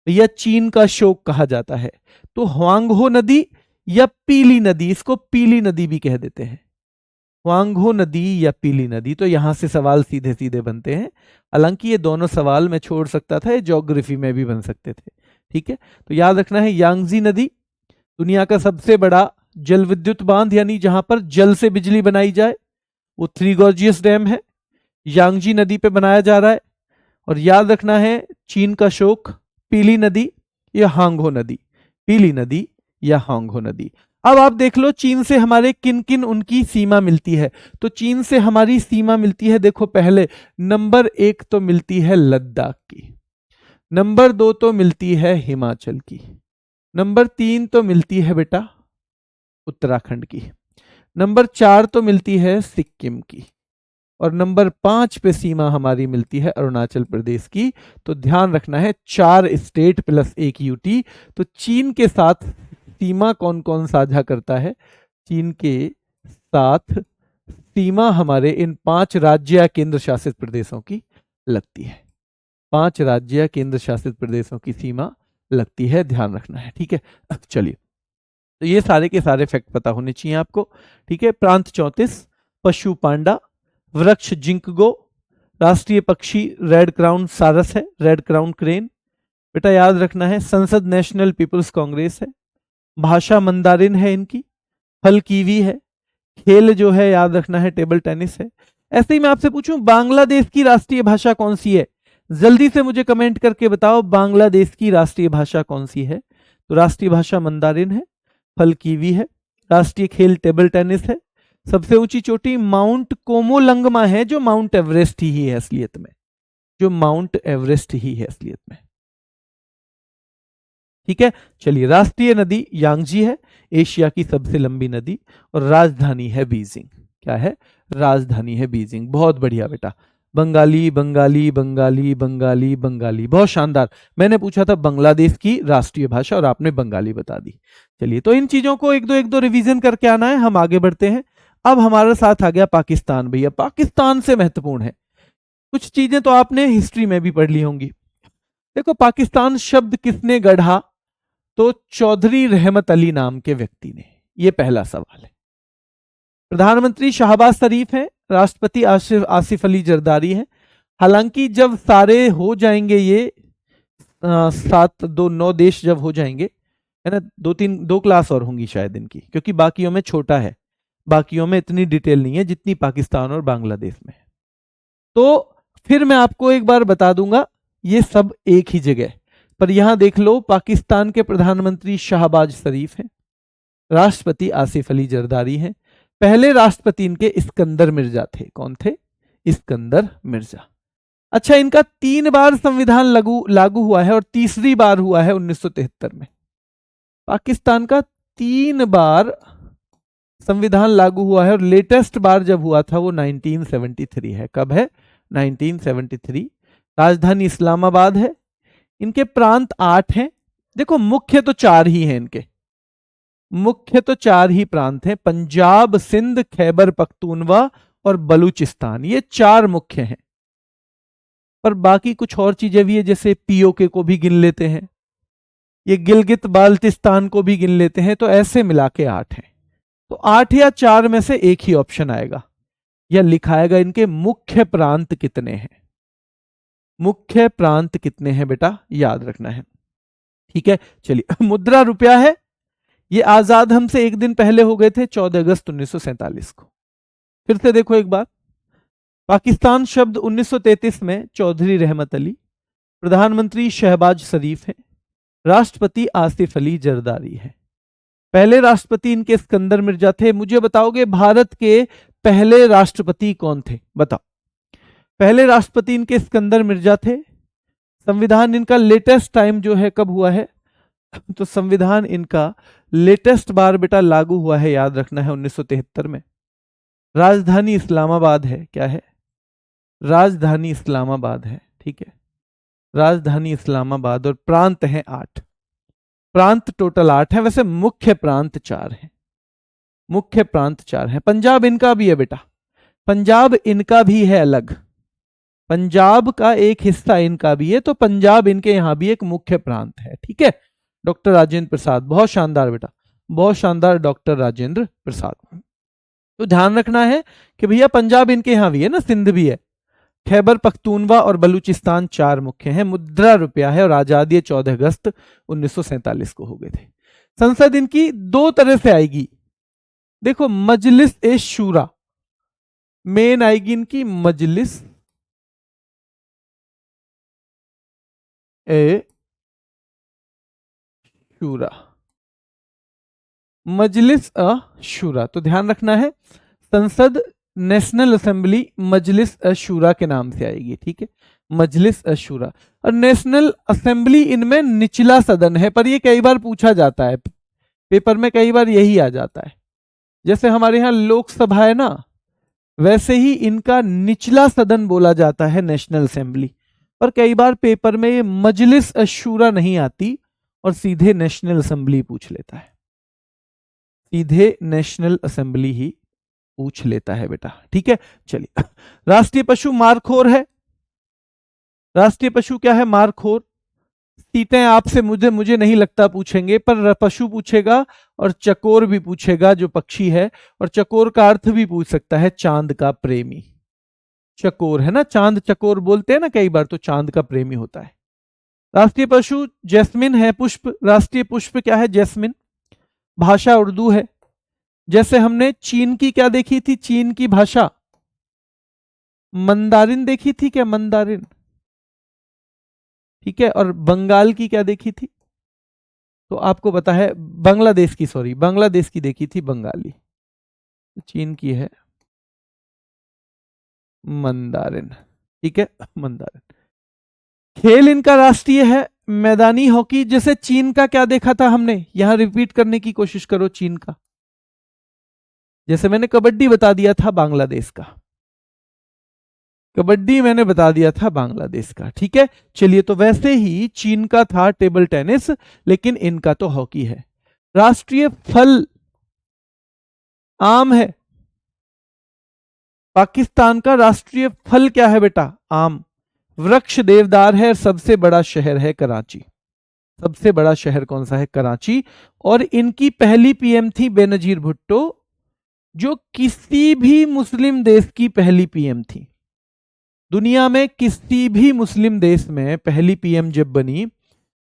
यह चीन का शोक कहा जाता है? तो ह्वांगहो नदी या पीली नदी, इसको पीली नदी भी कह देते हैं, ह्वांगहो नदी या पीली नदी। तो यहां से सवाल सीधे सीधे बनते हैं। हालांकि ये दोनों सवाल मैं छोड़ सकता था, ये ज्योग्राफी में भी बन सकते थे। ठीक है, तो याद रखना है, यांगजी नदी दुनिया का सबसे बड़ा जल विद्युत बांध, यानी जहां पर जल से बिजली बनाई जाए, वो थ्री गॉर्जियस डैम है, यांगजी नदी पे बनाया जा रहा है। और याद रखना है, चीन का शोक पीली नदी या हांगहो नदी, पीली नदी या हांगहो नदी। अब आप देख लो चीन से हमारे किन किन उनकी सीमा मिलती है। तो चीन से हमारी सीमा मिलती है, देखो पहले नंबर 1 तो मिलती है लद्दाख की, नंबर 2 तो मिलती है हिमाचल की, नंबर 3 तो मिलती है बेटा उत्तराखंड की, नंबर 4 तो मिलती है सिक्किम की, और नंबर 5 पे सीमा हमारी मिलती है अरुणाचल प्रदेश की। तो ध्यान रखना है, 4 स्टेट प्लस 1 यूटी। तो चीन के साथ सीमा कौन कौन साझा करता है? चीन के साथ सीमा हमारे इन 5 राज्य या केंद्र शासित प्रदेशों की लगती है। 5 राज्य या केंद्र शासित प्रदेशों की सीमा लगती है, ध्यान रखना है। ठीक है, अब चलिए, तो ये सारे के सारे फैक्ट पता होने चाहिए आपको। ठीक है, प्रांत 34, पशु पांडा, वृक्ष जिंकगो, राष्ट्रीय पक्षी रेड क्राउन सारस है, रेड क्राउन क्रेन। बेटा याद रखना है, संसद नेशनल पीपुल्स कांग्रेस है, भाषा मंदारिन है इनकी, फल कीवी है, खेल जो है याद रखना है टेबल टेनिस है। ऐसे ही मैं आपसे पूछूं बांग्लादेश की राष्ट्रीय भाषा कौन सी है? जल्दी से मुझे कमेंट करके बताओ, बांग्लादेश की राष्ट्रीय भाषा कौन सी है? तो राष्ट्रीय भाषा मंदारिन है, फल कीवी है, राष्ट्रीय खेल टेबल टेनिस है, सबसे ऊंची चोटी माउंट कोमोलंगमा है, जो माउंट एवरेस्ट ही है असलियत में, जो माउंट एवरेस्ट ही है असलियत में। ठीक है, चलिए, राष्ट्रीय नदी यांगजी है, एशिया की सबसे लंबी नदी, और राजधानी है बीजिंग। क्या है? राजधानी है बीजिंग। बहुत बढ़िया बेटा, बंगाली बंगाली बंगाली बंगाली बंगाली, बहुत शानदार। मैंने पूछा था बांग्लादेश की राष्ट्रीय भाषा और आपने बंगाली बता दी। चलिए, तो इन चीजों को एक दो रिवीजन करके आना है, हम आगे बढ़ते हैं। अब हमारे साथ आ गया पाकिस्तान। भैया पाकिस्तान से महत्वपूर्ण है कुछ चीजें, तो आपने हिस्ट्री में भी पढ़ ली होंगी। देखो, पाकिस्तान शब्द किसने गढ़ा? तो चौधरी रहमत अली नाम के व्यक्ति ने। यह पहला सवाल है। प्रधानमंत्री शाहबाज शरीफ है, राष्ट्रपति आसिफ अली जरदारी है। हालांकि जब सारे हो जाएंगे ये 7 2 9 देश जब हो जाएंगे, है ना, 2 क्लास और होंगी शायद इनकी, क्योंकि बाकियों में छोटा है, बाकियों में इतनी डिटेल नहीं है जितनी पाकिस्तान और बांग्लादेश में। तो फिर मैं आपको एक बार बता दूंगा, ये सब एक ही जगह। पर यहां देख लो, पाकिस्तान के प्रधानमंत्री शाहबाज शरीफ हैं, राष्ट्रपति आसिफ अली जरदारी हैं। पहले राष्ट्रपति इनके इस्कंदर मिर्जा थे। कौन थे? इस्कंदर मिर्जा। अच्छा, इनका 3 बार संविधान लागू हुआ है और तीसरी बार हुआ है 1973 में। पाकिस्तान का 3 बार संविधान लागू हुआ है और लेटेस्ट बार जब हुआ था वो 1973 है। कब है? 1973। राजधानी इस्लामाबाद है। इनके प्रांत 8 हैं। देखो, मुख्य तो 4 ही हैं इनके, मुख्य तो 4 ही प्रांत हैं, पंजाब, सिंध, खैबर पख्तूनवा और बलूचिस्तान, ये 4 मुख्य हैं। पर बाकी कुछ और चीजें भी है, जैसे पीओके को भी गिन लेते हैं, ये गिलगित बाल्टिस्तान को भी गिन लेते हैं, तो ऐसे मिला के 8 हैं। तो 8 या 4 में से एक ही ऑप्शन आएगा, या लिखाएगा इनके मुख्य प्रांत कितने हैं। मुख्य प्रांत कितने हैं बेटा, याद रखना है। ठीक है, चलिए। मुद्रा रुपया है, ये आजाद हमसे एक दिन पहले हो गए थे, 14 अगस्त 1947 को। फिर से देखो एक बार, पाकिस्तान शब्द 1933 में चौधरी रहमत अली, प्रधानमंत्री शहबाज शरीफ हैं, राष्ट्रपति आसिफ अली जरदारी हैं। पहले राष्ट्रपति इनके इस्कंदर मिर्जा थे। मुझे बताओगे भारत के पहले राष्ट्रपति कौन थे? बताओ। पहले राष्ट्रपति इनके इस्कंदर मिर्जा थे। संविधान इनका लेटेस्ट टाइम जो है कब हुआ है? तो संविधान इनका लेटेस्ट बार बेटा लागू हुआ है, याद रखना है, 1973 में। राजधानी इस्लामाबाद है। क्या है? राजधानी इस्लामाबाद है। ठीक है, राजधानी इस्लामाबाद। और प्रांत हैं 8, प्रांत टोटल 8 है। वैसे मुख्य प्रांत 4 हैं, मुख्य प्रांत 4 हैं। पंजाब इनका भी है बेटा, पंजाब इनका भी है अलग, पंजाब का एक हिस्सा इनका भी है, तो पंजाब इनके यहां भी एक मुख्य प्रांत है। ठीक है, डॉक्टर राजेंद्र प्रसाद, बहुत शानदार बेटा, बहुत शानदार डॉक्टर राजेंद्र प्रसाद। तो ध्यान रखना है कि भैया पंजाब इनके यहां भी है ना, सिंध भी है, खैबर पख्तूनवा और बलूचिस्तान 4 मुख्य हैं। मुद्रा रुपया है और आजादी 14 अगस्त 1947 को हो गए थे। संसद इनकी 2 तरह से आएगी। देखो, मजलिस ए शूरा, मेन आएगी इनकी मजलिस ए शूरा, मजलिस अ शूरा। तो ध्यान रखना है, संसद नेशनल असेंबली मजलिस अ शूरा के नाम से आएगी। ठीक है, मजलिस अ शूरा। और नेशनल असेंबली इनमें निचला सदन है, पर ये कई बार पूछा जाता है पेपर में, कई बार यही आ जाता है। जैसे हमारे यहाँ लोकसभा है ना, वैसे ही इनका निचला सदन बोला जाता है नेशनल असेंबली। पर कई बार पेपर में ये मजलिस अ शूरा नहीं आती और सीधे नेशनल असेंबली पूछ लेता है, सीधे नेशनल असेंबली ही पूछ लेता है बेटा। ठीक है, चलिए। राष्ट्रीय पशु मारखोर है। राष्ट्रीय पशु क्या है? मारखोर। सीटें आपसे मुझे नहीं लगता पूछेंगे, पर पशु पूछेगा और चकोर भी पूछेगा, जो पक्षी है। और चकोर का अर्थ भी पूछ सकता है, चांद का प्रेमी। चकोर है ना, चांद चकोर बोलते हैं ना कई बार, तो चांद का प्रेमी होता है। राष्ट्रीय पशु जैस्मिन है, पुष्प। राष्ट्रीय पुष्प क्या है? जैस्मिन। भाषा उर्दू है। जैसे हमने चीन की क्या देखी थी? चीन की भाषा मंदारिन देखी थी क्या? मंदारिन। ठीक है, और बंगाल की क्या देखी थी? तो आपको पता है, बांग्लादेश की, सॉरी, बांग्लादेश की देखी थी बंगाली। चीन की है मंदारिन। ठीक है, मंदारिन। खेल इनका राष्ट्रीय है मैदानी हॉकी। जैसे चीन का क्या देखा था हमने, यहां रिपीट करने की कोशिश करो चीन का। जैसे मैंने कबड्डी बता दिया था बांग्लादेश का, कबड्डी मैंने बता दिया था बांग्लादेश का। ठीक है, चलिए। तो वैसे ही चीन का था टेबल टेनिस, लेकिन इनका तो हॉकी है। राष्ट्रीय फल आम है। पाकिस्तान का राष्ट्रीय फल क्या है बेटा? आम। वृक्ष देवदार है। सबसे बड़ा शहर है कराची। सबसे बड़ा शहर कौन सा है? कराची। और इनकी पहली पीएम थी बेनजीर भुट्टो, जो किसी भी मुस्लिम देश की पहली पीएम थी। दुनिया में किसी भी मुस्लिम देश में पहली पीएम जब बनी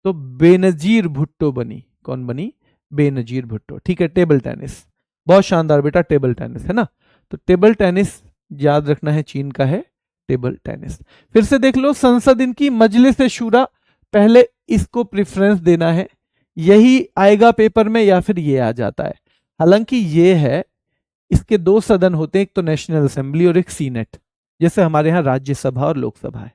तो बेनजीर भुट्टो बनी। कौन बनी? बेनजीर भुट्टो। ठीक है, टेबल टेनिस, बहुत शानदार बेटा, टेबल टेनिस है ना। तो टेबल टेनिस याद रखना है, चीन का है टेबल टेनिस। फिर से देख लो, संसद इनकी मजलिस ए शूरा। पहले इसको प्रेफरेंस देना है, यही आएगा पेपर में या फिर ये आ जाता है। हालांकि ये है, इसके दो सदन होते हैं, एक तो नेशनल असेंबली और एक सीनेट, जैसे हमारे यहाँ राज्यसभा और लोकसभा है,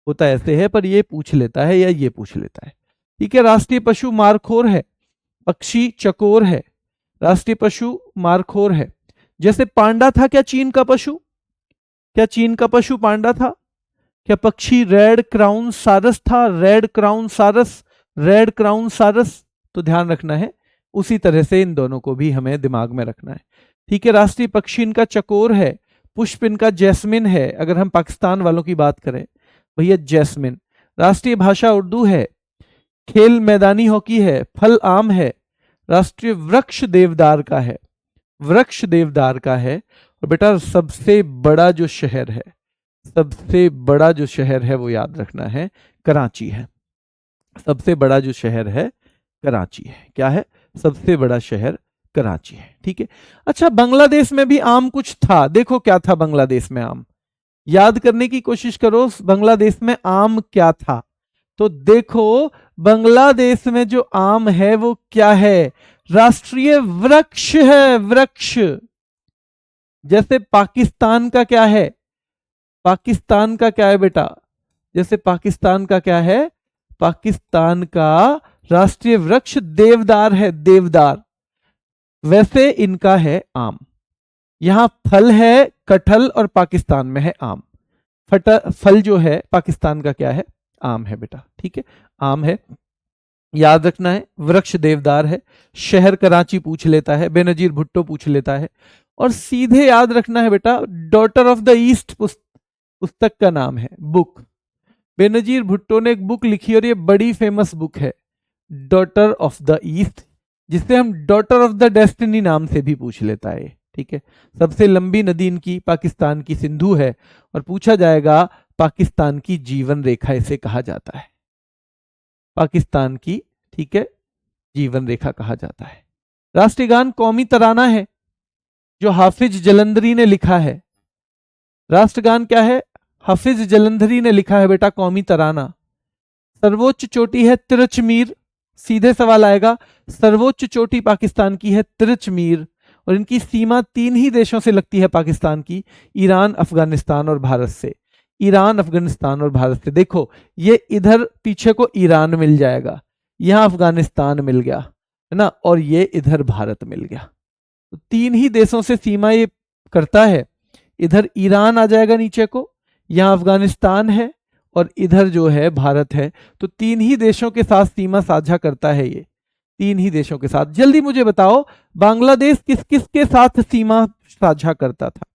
होता ऐसे है, पर ये पूछ लेता है या ये पूछ लेता है। ठीक है, राष्ट्रीय पशु मारखोर है, पक्षी चकोर है, राष्ट्रीय पशु मारखोर है। जैसे पांडा था क्या चीन का पशु? क्या चीन का पशु पांडा था? क्या पक्षी रेड क्राउन सारस था? रेड क्राउन सारस, रेड क्राउन सारस। तो ध्यान रखना है, उसी तरह से इन दोनों को भी हमें दिमाग में रखना है। ठीक है, राष्ट्रीय पक्षी इनका चकोर है, पुष्प इनका जैस्मिन है, अगर हम पाकिस्तान वालों की बात करें भैया जैस्मिन। राष्ट्रीय भाषा उर्दू है, खेल मैदानी हॉकी है, फल आम है, राष्ट्रीय वृक्ष देवदार का है, वृक्ष देवदार का है। और बेटा सबसे बड़ा जो शहर है, सबसे बड़ा जो शहर है वो याद रखना है, कराची है। सबसे बड़ा जो शहर है कराची है। क्या है? सबसे बड़ा शहर कराची है। ठीक है, अच्छा बांग्लादेश में भी आम कुछ था, देखो क्या था बांग्लादेश में आम, याद करने की कोशिश करो बांग्लादेश में आम क्या था। तो देखो बांग्लादेश में जो आम है वो क्या है? राष्ट्रीय वृक्ष है, वृक्ष। जैसे पाकिस्तान का क्या है? पाकिस्तान का क्या है बेटा? जैसे पाकिस्तान का क्या है? पाकिस्तान का राष्ट्रीय वृक्ष देवदार है, देवदार। वैसे इनका है आम। यहां फल है कटहल और पाकिस्तान में है आम। फल जो है पाकिस्तान का क्या है? आम है बेटा। ठीक है, आम है, याद रखना है, वृक्ष देवदार है। शहर कराची पूछ लेता है, बेनजीर भुट्टो पूछ लेता है। और सीधे याद रखना है बेटा, डॉटर ऑफ द ईस्ट पुस्तक का नाम है, बुक। बेनजीर भुट्टो ने एक बुक लिखी और ये बड़ी फेमस बुक है, डॉटर ऑफ द ईस्ट, जिसे हम डॉटर ऑफ द डेस्टिनी नाम से भी पूछ लेता है। ठीक है, सबसे लंबी नदी इनकी पाकिस्तान की सिंधु है, और पूछा जाएगा पाकिस्तान की जीवन रेखा इसे कहा जाता है, पाकिस्तान की, ठीक है, जीवन रेखा कहा जाता है। राष्ट्रीय गान कौमी तराना है, जो हाफिज जलंधरी ने लिखा है। राष्ट्रगान क्या है? हाफिज जलंधरी ने लिखा है बेटा, कौमी तराना। सर्वोच्च चोटी है तिरचमीर। सीधे सवाल आएगा, सर्वोच्च चोटी पाकिस्तान की है तिरचमीर, और इनकी सीमा 3 ही देशों से लगती है पाकिस्तान की, ईरान, अफगानिस्तान और भारत से। ईरान, अफगानिस्तान और भारत से। देखो ये इधर पीछे को ईरान मिल जाएगा, यहां अफगानिस्तान मिल गया है ना, और ये इधर भारत मिल गया। तो 3 ही देशों से सीमा ये करता है। इधर ईरान आ जाएगा नीचे को, यहां अफगानिस्तान है, और इधर जो है भारत है। तो 3 ही देशों के साथ सीमा साझा करता है ये, 3 ही देशों के साथ। जल्दी मुझे बताओ बांग्लादेश किस किस के साथ सीमा साझा करता था?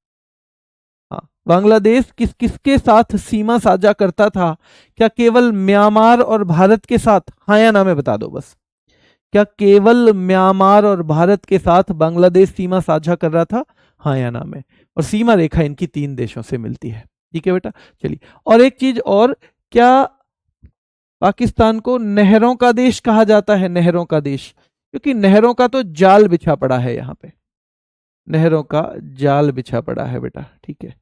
हाँ, बांग्लादेश किस किस के साथ सीमा साझा करता था? क्या केवल म्यांमार और भारत के साथ? हाँ या ना में बता दो बस। क्या केवल म्यांमार और भारत के साथ बांग्लादेश सीमा साझा कर रहा था? हाँ या ना में। और सीमा रेखा इनकी 3 देशों से मिलती है। ठीक है बेटा, चलिए। और एक चीज और, क्या पाकिस्तान को नहरों का देश कहा जाता है? नहरों का देश, क्योंकि नहरों का तो जाल बिछा पड़ा है यहाँ पे, नहरों का जाल बिछा पड़ा है बेटा। ठीक है,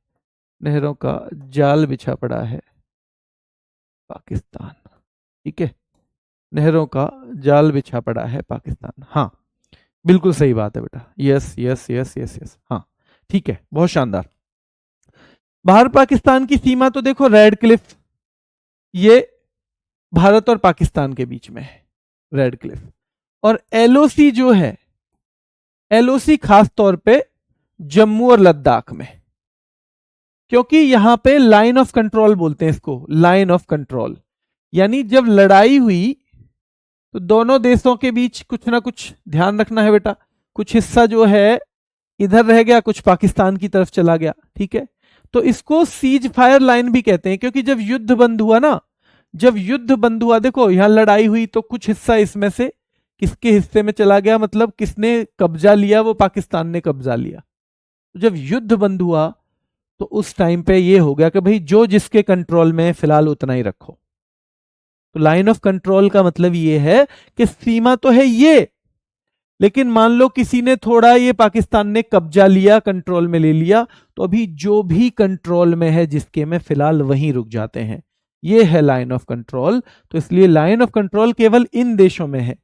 नहरों का जाल बिछा पड़ा है पाकिस्तान। ठीक है, नहरों का जाल बिछा पड़ा है पाकिस्तान। हाँ बिल्कुल सही बात है बेटा, yes yes yes yes yes, हाँ ठीक है, बहुत शानदार। भारत पाकिस्तान की सीमा तो देखो रेड क्लिफ, ये भारत और पाकिस्तान के बीच में है, रेड क्लिफ। और एलओसी जो है, एलओसी खास तौर पे जम्मू और लद्दाख में, क्योंकि यहां पे लाइन ऑफ कंट्रोल बोलते हैं इसको, लाइन ऑफ कंट्रोल। यानी जब लड़ाई हुई तो दोनों देशों के बीच कुछ ना कुछ ध्यान रखना है बेटा, कुछ हिस्सा जो है इधर रह गया, कुछ पाकिस्तान की तरफ चला गया। ठीक है, तो इसको सीज फायर लाइन भी कहते हैं, क्योंकि जब युद्ध बंद हुआ ना, जब युद्ध बंद हुआ, देखो यहां लड़ाई हुई तो कुछ हिस्सा इसमें से किसके हिस्से में चला गया, मतलब किसने कब्जा लिया? वो पाकिस्तान ने कब्जा लिया। तो जब युद्ध बंद हुआ तो उस टाइम पे ये हो गया कि भाई जो जिसके कंट्रोल में फिलहाल उतना ही रखो। तो लाइन ऑफ कंट्रोल का मतलब ये है कि सीमा तो है ये, लेकिन मान लो किसी ने थोड़ा ये पाकिस्तान ने कब्जा लिया, कंट्रोल में ले लिया, तो अभी जो भी कंट्रोल में है जिसके में फिलहाल वहीं रुक जाते हैं। ये है लाइन ऑफ कंट्रोल। तो इसलिए लाइन ऑफ कंट्रोल केवल इन देशों में है,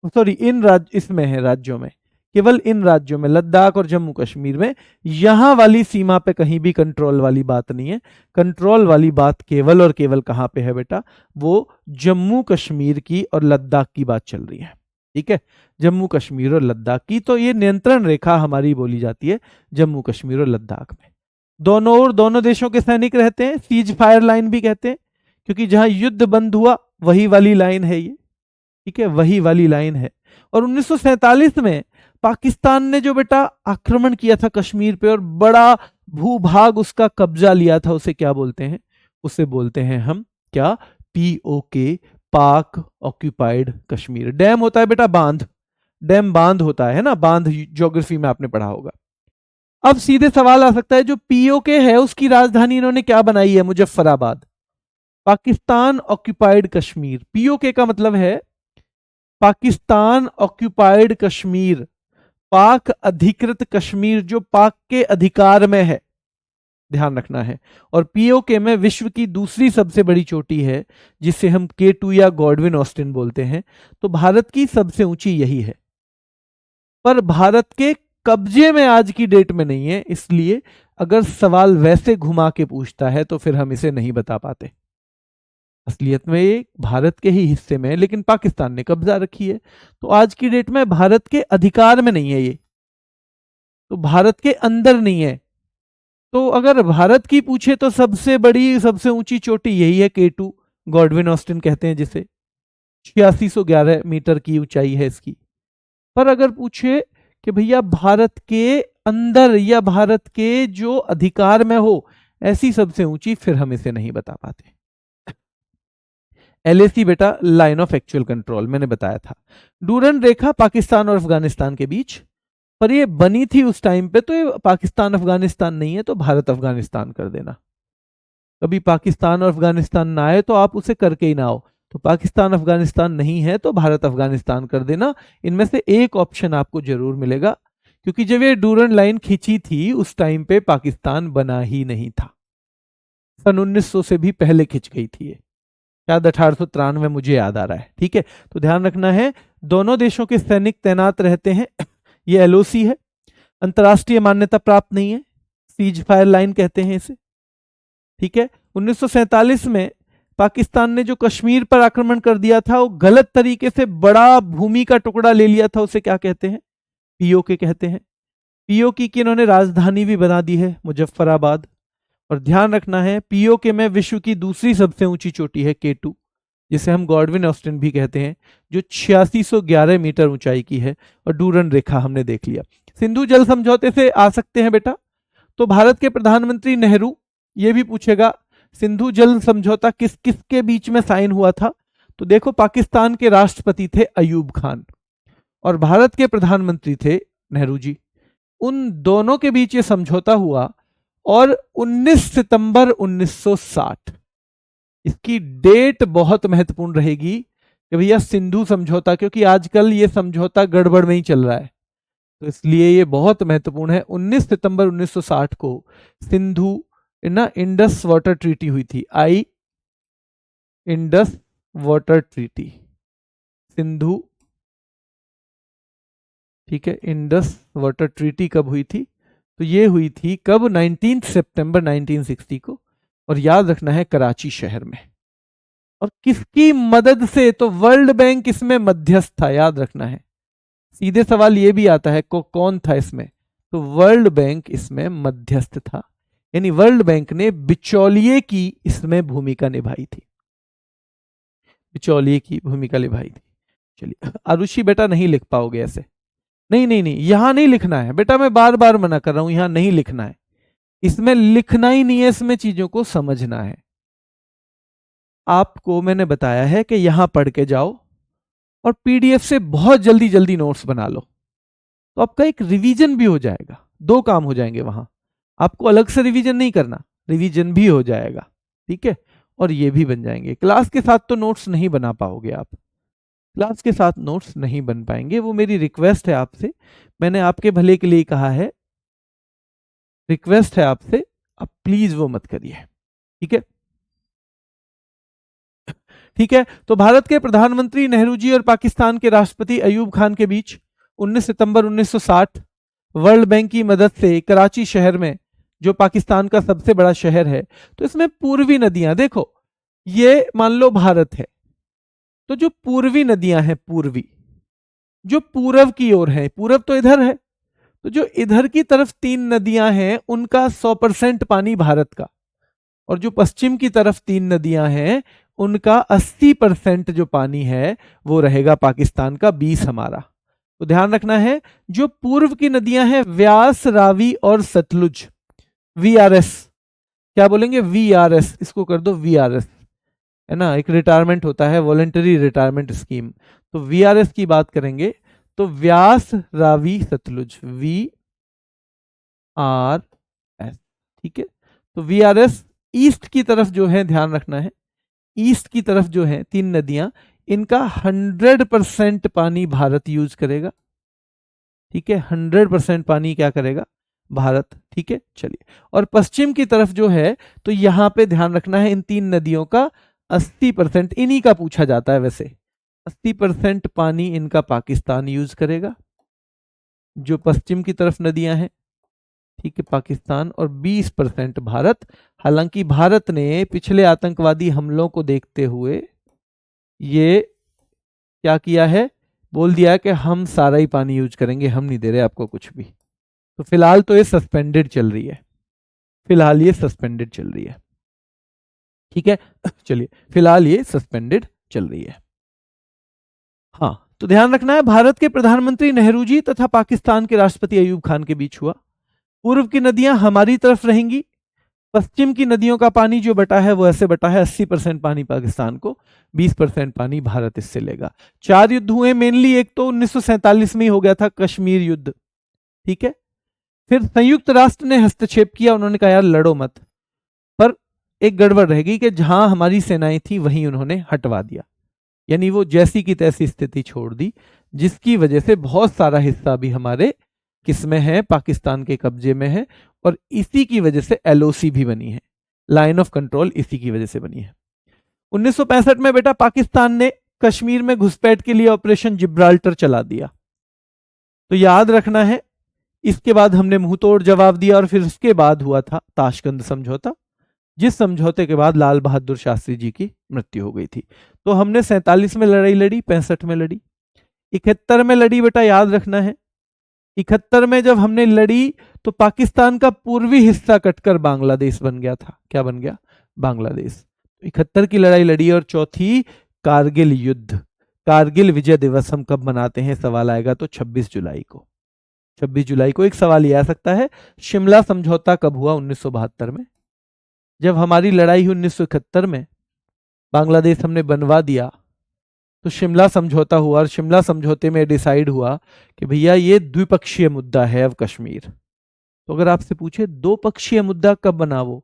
सॉरी इन इसमें है, राज्यों में। केवल इन राज्यों में, लद्दाख और जम्मू कश्मीर में, यहां वाली सीमा पे कहीं भी कंट्रोल वाली बात नहीं है। कंट्रोल वाली बात केवल और केवल कहां पे है बेटा, वो जम्मू कश्मीर की और लद्दाख की बात चल रही है। ठीक है, जम्मू कश्मीर और लद्दाख की। तो ये नियंत्रण रेखा हमारी बोली जाती है जम्मू कश्मीर और लद्दाख में। दोनों ओर दोनों देशों के सैनिक रहते हैं, सीज फायर लाइन भी कहते हैं, क्योंकि जहां युद्ध बंद हुआ वही वाली लाइन है ये। ठीक है, वही वाली लाइन है। और 1947 में पाकिस्तान ने जो बेटा आक्रमण किया था कश्मीर पे और बड़ा भूभाग उसका कब्जा लिया था, उसे क्या बोलते हैं, उसे बोलते हैं हम क्या, पीओके, पाक ऑक्यूपाइड कश्मीर। डैम होता है बेटा बांध, डैम बांध होता है ना, बांध ज्योग्राफी में आपने पढ़ा होगा। अब सीधे सवाल आ सकता है, जो पीओके है उसकी राजधानी इन्होंने क्या बनाई है, मुजफ्फराबाद। पाकिस्तान ऑक्यूपाइड कश्मीर, पीओके का मतलब है पाकिस्तान ऑक्यूपाइड कश्मीर, पाक अधिकृत कश्मीर, जो पाक के अधिकार में है, ध्यान रखना है। और पीओके में विश्व की दूसरी सबसे बड़ी चोटी है, जिसे हम K2 या गॉडविन ऑस्टिन बोलते हैं। तो भारत की सबसे ऊंची यही है, पर भारत के कब्जे में आज की डेट में नहीं है। इसलिए अगर सवाल वैसे घुमा के पूछता है तो फिर हम इसे नहीं बता पाते। असलियत में ये भारत के ही हिस्से में है, लेकिन पाकिस्तान ने कब्जा रखी है। तो आज की डेट में भारत के अधिकार में नहीं है ये, तो भारत के अंदर नहीं है। तो अगर भारत की पूछे तो सबसे बड़ी सबसे ऊंची चोटी यही है, K2 गॉडविन ऑस्टिन कहते हैं जिसे, 8611 मीटर की ऊंचाई है इसकी। पर अगर पूछे कि भैया भारत के अंदर या भारत के जो अधिकार में हो ऐसी सबसे ऊंची, फिर हम इसे नहीं बता पाते। LAC बेटा लाइन ऑफ एक्चुअल कंट्रोल, मैंने बताया था। डूरन रेखा पाकिस्तान और अफगानिस्तान के बीच, पर ये बनी थी उस टाइम पे, तो ये पाकिस्तान अफगानिस्तान नहीं है, तो भारत अफगानिस्तान कर देना। कभी पाकिस्तान और अफगानिस्तान ना आए तो आप उसे करके ही ना आओ, तो पाकिस्तान अफगानिस्तान नहीं है तो भारत अफगानिस्तान कर देना। इनमें से एक ऑप्शन आपको जरूर मिलेगा, क्योंकि जब ये डूरन लाइन खींची थी उस टाइम पे पाकिस्तान बना ही नहीं था, सन 1900 से भी पहले खिंच गई थी ये, शायद 1893 मुझे याद आ रहा है। ठीक है, तो ध्यान रखना है, दोनों देशों के सैनिक तैनात रहते हैं। ये LOC है, अंतरराष्ट्रीय मान्यता प्राप्त नहीं है, सीज फायर लाइन कहते हैं इसे। ठीक है, 1947 में पाकिस्तान ने जो कश्मीर पर आक्रमण कर दिया था, वो गलत तरीके से बड़ा भूमि का टुकड़ा ले लिया था, उसे क्या कहते हैं, पीओके कहते हैं। पीओके की इन्होंने राजधानी भी बना दी है मुजफ्फराबाद। और ध्यान रखना है, पीओके में विश्व की दूसरी सबसे ऊंची चोटी है K2, जिसे हम गॉडविन ऑस्टिन भी कहते हैं, जो 8611 मीटर ऊंचाई की है। और डूरन रेखा हमने देख लिया। सिंधु जल समझौते से आ सकते हैं बेटा, तो भारत के प्रधानमंत्री नेहरू, ये भी पूछेगा सिंधु जल समझौता किस किस के बीच में साइन हुआ था। तो देखो, पाकिस्तान के राष्ट्रपति थे अयूब खान और भारत के प्रधानमंत्री थे नेहरू जी, उन दोनों के बीच ये समझौता हुआ। और 19 सितंबर 1960, इसकी डेट बहुत महत्वपूर्ण रहेगी कि भैया सिंधु समझौता, क्योंकि आजकल ये समझौता गड़बड़ में ही चल रहा है, तो इसलिए ये बहुत महत्वपूर्ण है। 19 सितंबर 1960 को सिंधु ना इंडस वाटर ट्रीटी हुई थी, इंडस वाटर ट्रीटी, सिंधु। ठीक है, इंडस वाटर ट्रीटी कब हुई थी, तो ये हुई थी कब, 19 सितंबर 1960 को। और याद रखना है कराची शहर में। और किसकी मदद से, तो वर्ल्ड बैंक इसमें मध्यस्थ था, याद रखना है। सीधे सवाल ये भी आता है कौन था इसमें, तो वर्ल्ड बैंक इसमें मध्यस्थ था, यानी वर्ल्ड बैंक ने बिचौलिए की इसमें भूमिका निभाई थी, बिचौलिए की भूमिका निभाई थी। चलिए, आरुषि बेटा नहीं लिख पाओगे ऐसे, नहीं नहीं नहीं, यहां नहीं लिखना है बेटा, मैं बार बार मना कर रहा हूं, यहां नहीं लिखना है, इसमें लिखना ही नहीं है, इसमें चीजों को समझना है। आपको मैंने बताया है कि यहां पढ़ के जाओ और PDF से बहुत जल्दी जल्दी नोट्स बना लो, तो आपका एक रिवीजन भी हो जाएगा, दो काम हो जाएंगे वहां। आपको अलग से रिवीजन नहीं करना, रिवीजन भी हो जाएगा। ठीक है, और ये भी बन जाएंगे। क्लास के साथ तो नोट्स नहीं बना पाओगे आप, क्लास के साथ नोट्स नहीं बन पाएंगे, वो मेरी रिक्वेस्ट है आपसे, मैंने आपके भले के लिए कहा है, रिक्वेस्ट है आपसे, आप प्लीज वो मत करिए। ठीक है, ठीक है। तो भारत के प्रधानमंत्री नेहरू जी और पाकिस्तान के राष्ट्रपति अयूब खान के बीच 19 सितंबर 1960 वर्ल्ड बैंक की मदद से कराची शहर में, जो पाकिस्तान का सबसे बड़ा शहर है, तो इसमें पूर्वी नदियां, देखो ये मान लो भारत है, तो जो पूर्वी नदियां हैं, पूर्वी जो पूरब की ओर है, पूरब तो इधर है, तो जो इधर की तरफ 3 नदियां हैं उनका 100% पानी भारत का, और जो पश्चिम की तरफ 3 नदियां हैं उनका 80% जो पानी है वो रहेगा पाकिस्तान का, 20 हमारा। तो ध्यान रखना है, जो पूर्व की नदियां हैं व्यास, रावी और सतलुज, वीआरएस, क्या बोलेंगे, वीआरएस, इसको कर दो वीआरएस, है ना, एक रिटायरमेंट होता है, वॉलेंटरी रिटायरमेंट स्कीम, तो वीआरएस की बात करेंगे तो Beas, Ravi, Sutlej, V R S, ठीक है। तो वीआरएस ईस्ट की तरफ जो है, ध्यान रखना है, ईस्ट की तरफ जो है 3 नदियां, इनका 100% पानी भारत यूज करेगा, ठीक है, 100% पानी क्या करेगा, भारत, ठीक है, चलिए। और पश्चिम की तरफ जो है, तो यहां पे ध्यान रखना है इन 3 नदियों का 80%, इन्हीं का पूछा जाता है वैसे, 80% पानी इनका पाकिस्तान यूज करेगा, जो पश्चिम की तरफ नदियां हैं, ठीक है, पाकिस्तान, और 20% भारत। हालांकि भारत ने पिछले आतंकवादी हमलों को देखते हुए ये क्या किया है, बोल दिया है कि हम सारा ही पानी यूज करेंगे, हम नहीं दे रहे आपको कुछ भी। तो फिलहाल तो ये सस्पेंडेड चल रही है, फिलहाल ये सस्पेंडेड चल रही है, ठीक है, चलिए, फिलहाल ये सस्पेंडेड चल रही है। हाँ, तो ध्यान रखना है, भारत के प्रधानमंत्री नेहरू जी तथा पाकिस्तान के राष्ट्रपति अयूब खान के बीच हुआ। पूर्व की नदियां हमारी तरफ रहेंगी, पश्चिम की नदियों का पानी जो बटा है वो ऐसे बटा है, 80% पानी पाकिस्तान को, 20% पानी भारत इससे लेगा। 4 युद्ध हुए मेनली, एक तो 1947 में ही हो गया था कश्मीर युद्ध, ठीक है। फिर संयुक्त राष्ट्र ने हस्तक्षेप किया, उन्होंने कहा यार लड़ो मत, पर एक गड़बड़ रहेगी कि जहां हमारी सेनाएं थी वहीं उन्होंने हटवा दिया, यानी वो जैसी की तैसी स्थिति छोड़ दी, जिसकी वजह से बहुत सारा हिस्सा भी हमारे किसमें है, पाकिस्तान के कब्जे में है, और इसी की वजह से एलओसी भी बनी है, लाइन ऑफ कंट्रोल इसी की वजह से बनी है। 1965 में बेटा पाकिस्तान ने कश्मीर में घुसपैठ के लिए ऑपरेशन जिब्राल्टर चला दिया, तो याद रखना है, इसके बाद हमने मुंहतोड़ जवाब दिया, और फिर उसके बाद हुआ था ताशकंद समझौता, जिस समझौते के बाद लाल बहादुर शास्त्री जी की मृत्यु हो गई थी। तो हमने 47 में लड़ाई लड़ी, 65 में लड़ी, 71 में लड़ी, बेटा याद रखना है, 71 में जब हमने लड़ी तो पाकिस्तान का पूर्वी हिस्सा कटकर बांग्लादेश बन गया था, क्या बन गया, बांग्लादेश। 71 की लड़ाई लड़ी। और चौथी कारगिल युद्ध, कारगिल विजय दिवस हम कब मनाते हैं, सवाल आएगा तो 26 जुलाई को, 26 जुलाई को। एक सवाल यह आ सकता है, शिमला समझौता कब हुआ, 1972 में। जब हमारी लड़ाई हुई 1971 में, बांग्लादेश हमने बनवा दिया, तो शिमला समझौता हुआ, और शिमला समझौते में डिसाइड हुआ कि भैया ये द्विपक्षीय मुद्दा है अब कश्मीर। तो अगर आपसे पूछे दो पक्षीय मुद्दा कब बना, वो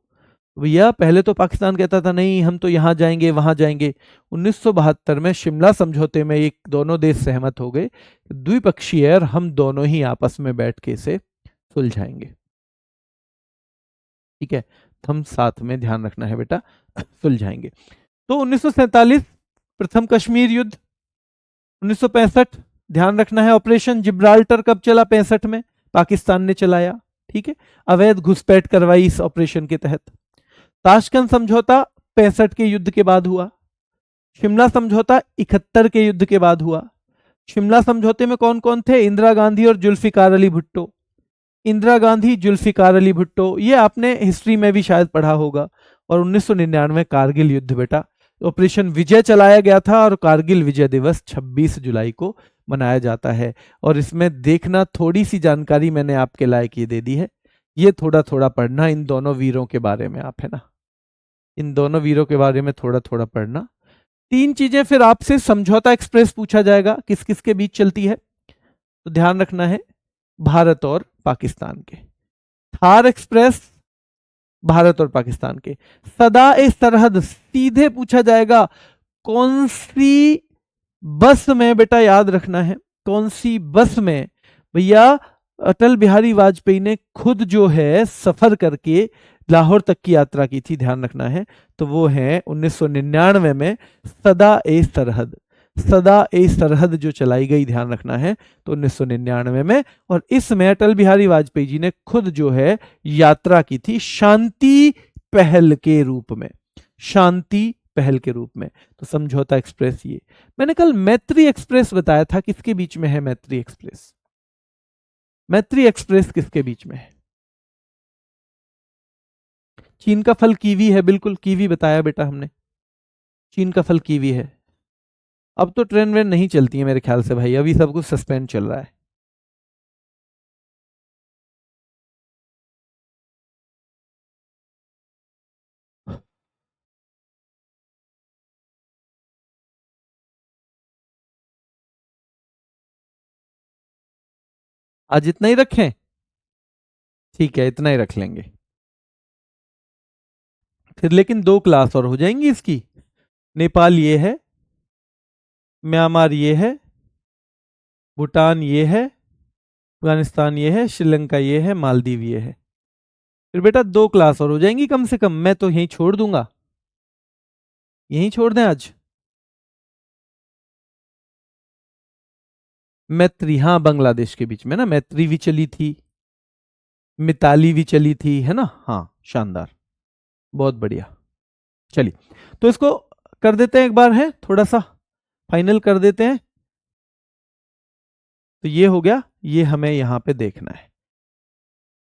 भैया पहले तो पाकिस्तान कहता था नहीं हम तो यहां जाएंगे वहां जाएंगे, 1972 में शिमला समझौते में एक दोनों देश सहमत हो गए, द्विपक्षीय, और हम दोनों ही आपस में बैठ के इसे सुलझाएंगे, ठीक है, हम साथ में, ध्यान रखना है बेटा, सुलझाएंगे। तो 1947 प्रथम कश्मीर युद्ध, 1965 ध्यान रखना है, ऑपरेशन जिब्राल्टर कब चला, 65 में पाकिस्तान ने चलाया, ठीक है, अवैध घुसपैठ करवाई इस ऑपरेशन के तहत। ताशकंद समझौता 65 के युद्ध के बाद हुआ। शिमला समझौता 71 के युद्ध के बाद हुआ। शिमला समझौते में कौन कौन थे, इंदिरा गांधी और जुल्फिकार अली भुट्टो। इंदिरा गांधी, जुल्फिकार अली भुट्टो, ये आपने हिस्ट्री में भी शायद पढ़ा होगा। और 1999 कारगिल युद्ध बेटा, ऑपरेशन विजय चलाया गया था, और कारगिल विजय दिवस 26 जुलाई को मनाया जाता है। और इसमें देखना, थोड़ी सी जानकारी मैंने आपके लायक ये दे दी है, ये थोड़ा थोड़ा पढ़ना इन दोनों वीरों के बारे में, आप है ना, इन दोनों वीरों के बारे में थोड़ा थोड़ा पढ़ना। 3 चीजें फिर आपसे, समझौता एक्सप्रेस पूछा जाएगा किस किस के बीच चलती है, तो ध्यान रखना है भारत और पाकिस्तान के। थार एक्सप्रेस भारत और पाकिस्तान के। सदा ए सरहद सीधे पूछा जाएगा कौन सी बस में, बेटा याद रखना है कौन सी बस में, भैया अटल बिहारी वाजपेयी ने खुद जो है सफर करके लाहौर तक की यात्रा की थी, ध्यान रखना है, तो वो है 1999 में सदा ए सरहद। सदा ए सरहद जो चलाई गई, ध्यान रखना है, तो 1999 में। और इसमें अटल बिहारी वाजपेयी जी ने खुद जो है यात्रा की थी शांति पहल के रूप में, शांति पहल के रूप में। तो समझौता एक्सप्रेस, ये मैंने कल मैत्री एक्सप्रेस बताया था, किसके बीच में है मैत्री एक्सप्रेस? मैत्री एक्सप्रेस किसके बीच में है? चीन का फल कीवी है, बिल्कुल कीवी बताया बेटा हमने, चीन का फल कीवी है। अब तो ट्रेन वेन नहीं चलती है मेरे ख्याल से भाई, अभी सब कुछ सस्पेंड चल रहा है। आज इतना ही रखें? ठीक है, इतना ही रख लेंगे फिर, लेकिन 2 क्लास और हो जाएंगी इसकी। नेपाल ये है, म्यांमार ये है, भूटान ये है, अफगानिस्तान ये है, श्रीलंका ये है, मालदीव ये है। फिर बेटा 2 क्लास और हो जाएंगी कम से कम, मैं तो यहीं छोड़ दूंगा, यहीं छोड़ दें आज। मैत्री, हाँ बांग्लादेश के बीच में ना मैत्री भी चली थी, मिताली भी चली थी, है ना? हाँ शानदार, बहुत बढ़िया। चलिए, तो इसको कर देते हैं एक बार, है थोड़ा सा फाइनल कर देते हैं। तो ये हो गया, ये हमें यहां पे देखना है।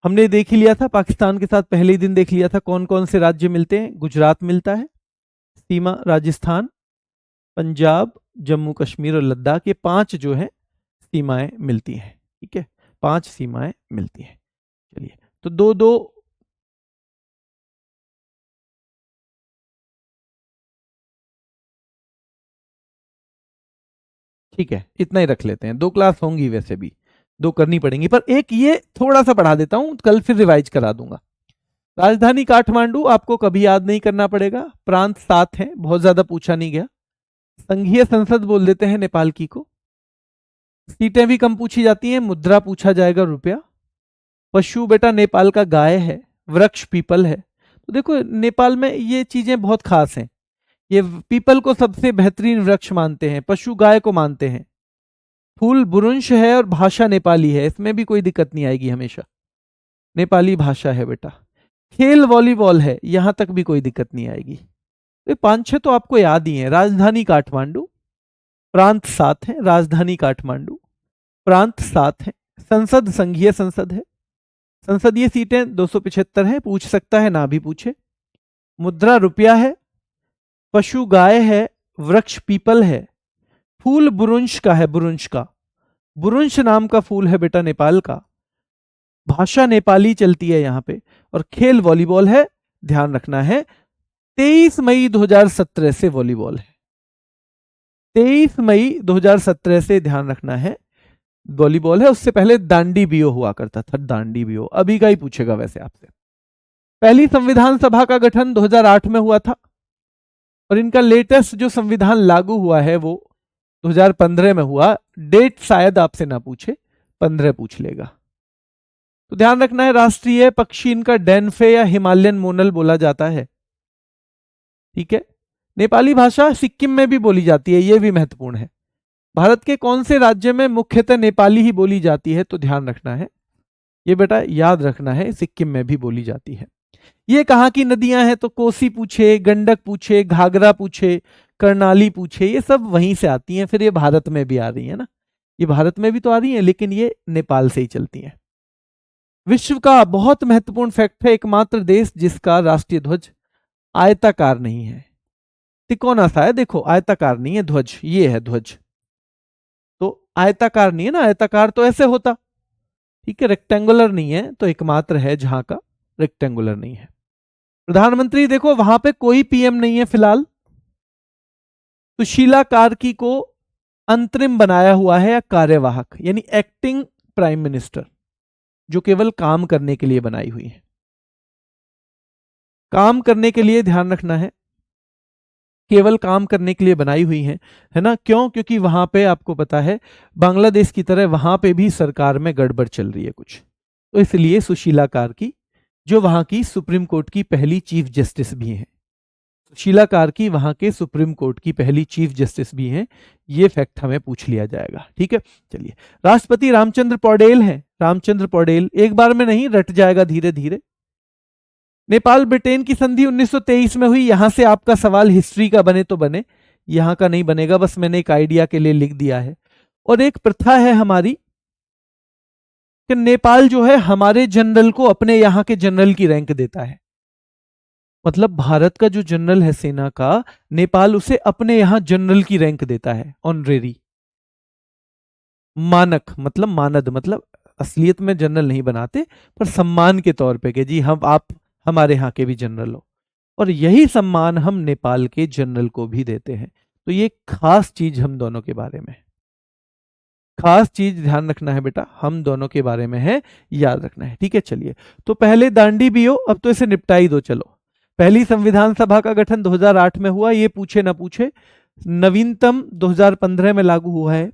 हमने देख ही लिया था, पाकिस्तान के साथ पहले ही दिन देख लिया था कौन कौन से राज्य मिलते हैं। गुजरात मिलता है, सीमा राजस्थान, पंजाब, जम्मू कश्मीर और लद्दाख, ये 5 जो है सीमाएं मिलती हैं। ठीक है, 5 सीमाएं मिलती हैं। चलिए, तो 2-2, ठीक है इतना ही रख लेते हैं। 2 क्लास होंगी वैसे भी, 2 करनी पड़ेंगी, पर एक ये थोड़ा सा पढ़ा देता हूं, कल फिर रिवाइज करा दूंगा। राजधानी काठमांडू आपको कभी याद नहीं करना पड़ेगा, प्रांत 7 है, बहुत ज्यादा पूछा नहीं गया। संघीय संसद बोल देते हैं नेपाल की को, सीटें भी कम पूछी जाती हैं, मुद्रा पूछा जाएगा रुपया। पशु बेटा नेपाल का गाय है, वृक्ष पीपल है। तो देखो नेपाल में ये चीजें बहुत खास हैं, ये पीपल को सबसे बेहतरीन वृक्ष मानते हैं, पशु गाय को मानते हैं, फूल बुरुंश है और भाषा नेपाली है, इसमें भी कोई दिक्कत नहीं आएगी, हमेशा नेपाली भाषा है बेटा। खेल वॉलीबॉल है, यहां तक भी कोई दिक्कत नहीं आएगी। तो 5-6 तो आपको याद ही है। राजधानी काठमांडू, प्रांत 7 है, राजधानी काठमांडू, प्रांत 7 है, संसद संघीय संसद है, संसदीय सीटें 275 है, पूछ सकता है ना भी पूछे। मुद्रा रुपया है, पशु गाय है, वृक्ष पीपल है, फूल बुरुंश का है, बुरुंश का, बुरुंश नाम का फूल है बेटा नेपाल का, भाषा नेपाली चलती है यहां पे, और खेल वॉलीबॉल है। ध्यान रखना है 23 मई 2017 से वॉलीबॉल है, 23 मई 2017 से ध्यान रखना है वॉलीबॉल है। उससे पहले दांडी बियो हुआ करता था, दांडी बियो अभी का ही पूछेगा वैसे आपसे। पहली संविधान सभा का गठन 2008 में हुआ था, और इनका लेटेस्ट जो संविधान लागू हुआ है वो 2015 में हुआ। डेट शायद आपसे ना पूछे, 15 पूछ लेगा। तो ध्यान रखना है, राष्ट्रीय पक्षी इनका डेनफे या हिमालयन मोनल बोला जाता है। ठीक है, नेपाली भाषा सिक्किम में भी बोली जाती है, यह भी महत्वपूर्ण है। भारत के कौन से राज्य में मुख्यतः नेपाली ही बोली जाती है? तो ध्यान रखना है, ये बेटा याद रखना है, सिक्किम में भी बोली जाती है। ये कहाँ की नदियां हैं? तो कोसी पूछे, गंडक पूछे, घाघरा पूछे, कर्णाली पूछे, ये सब वहीं से आती हैं। फिर ये भारत में भी आ रही है ना, ये भारत में भी तो आ रही है, लेकिन ये नेपाल से ही चलती हैं। विश्व का बहुत महत्वपूर्ण फैक्ट है, एकमात्र देश जिसका राष्ट्रीय ध्वज आयताकार नहीं है, तिकोना सा है, देखो आयताकार नहीं है ध्वज, ये है ध्वज, तो आयताकार नहीं है ना, आयताकार तो ऐसे होता, ठीक है, रेक्टेंगुलर नहीं है, तो एकमात्र है जहां का रेक्टेंगुलर नहीं है। प्रधानमंत्री देखो वहां पे कोई पीएम नहीं है फिलहाल, सुशीला कार्की को अंतरिम बनाया हुआ है, या कार्यवाहक यानी एक्टिंग प्राइम मिनिस्टर, जो केवल काम करने के लिए बनाई हुई है, काम करने के लिए, ध्यान रखना है, केवल काम करने के लिए बनाई हुई है ना? क्यों? क्योंकि वहां पे आपको पता है बांग्लादेश की तरह वहां पे भी सरकार में गड़बड़ चल रही है कुछ, तो इसलिए सुशीला कार्की, जो वहां की सुप्रीम कोर्ट की पहली चीफ जस्टिस भी हैं, सुशीला कार्की वहां के सुप्रीम कोर्ट की पहली चीफ जस्टिस भी हैं। ये फैक्ट हमें पूछ लिया जाएगा, ठीक है। चलिए, राष्ट्रपति रामचंद्र पौडेल हैं। रामचंद्र पौडेल, एक बार में नहीं, रट जाएगा धीरे धीरे। नेपाल ब्रिटेन की संधि 1923 में हुई। यहां से आपका सवाल हिस्ट्री का बने तो बने, यहां का नहीं बनेगा, बस मैंने एक आइडिया के लिए लिख दिया है। और एक प्रथा है हमारी कि नेपाल जो है हमारे जनरल को अपने यहां के जनरल की रैंक देता है। मतलब भारत का जो जनरल है सेना का, नेपाल उसे अपने यहां जनरल की रैंक देता है, ऑनरेरी। मानक मतलब मानद, मतलब असलियत में जनरल नहीं बनाते, पर सम्मान के तौर पे कि जी हम आप हमारे यहाँ के भी जनरल हो। और यही सम्मान हम नेपाल के जनरल को भी देते हैं। तो ये खास चीज हम दोनों के बारे में, खास चीज ध्यान रखना है बेटा, हम दोनों के बारे में है, याद रखना है, ठीक है। चलिए, तो पहले दांडी बीओ, अब तो इसे निपटा ही दो। चलो, पहली संविधान सभा का गठन 2008 में हुआ, ये पूछे ना पूछे। नवीनतम 2015 में लागू हुआ है।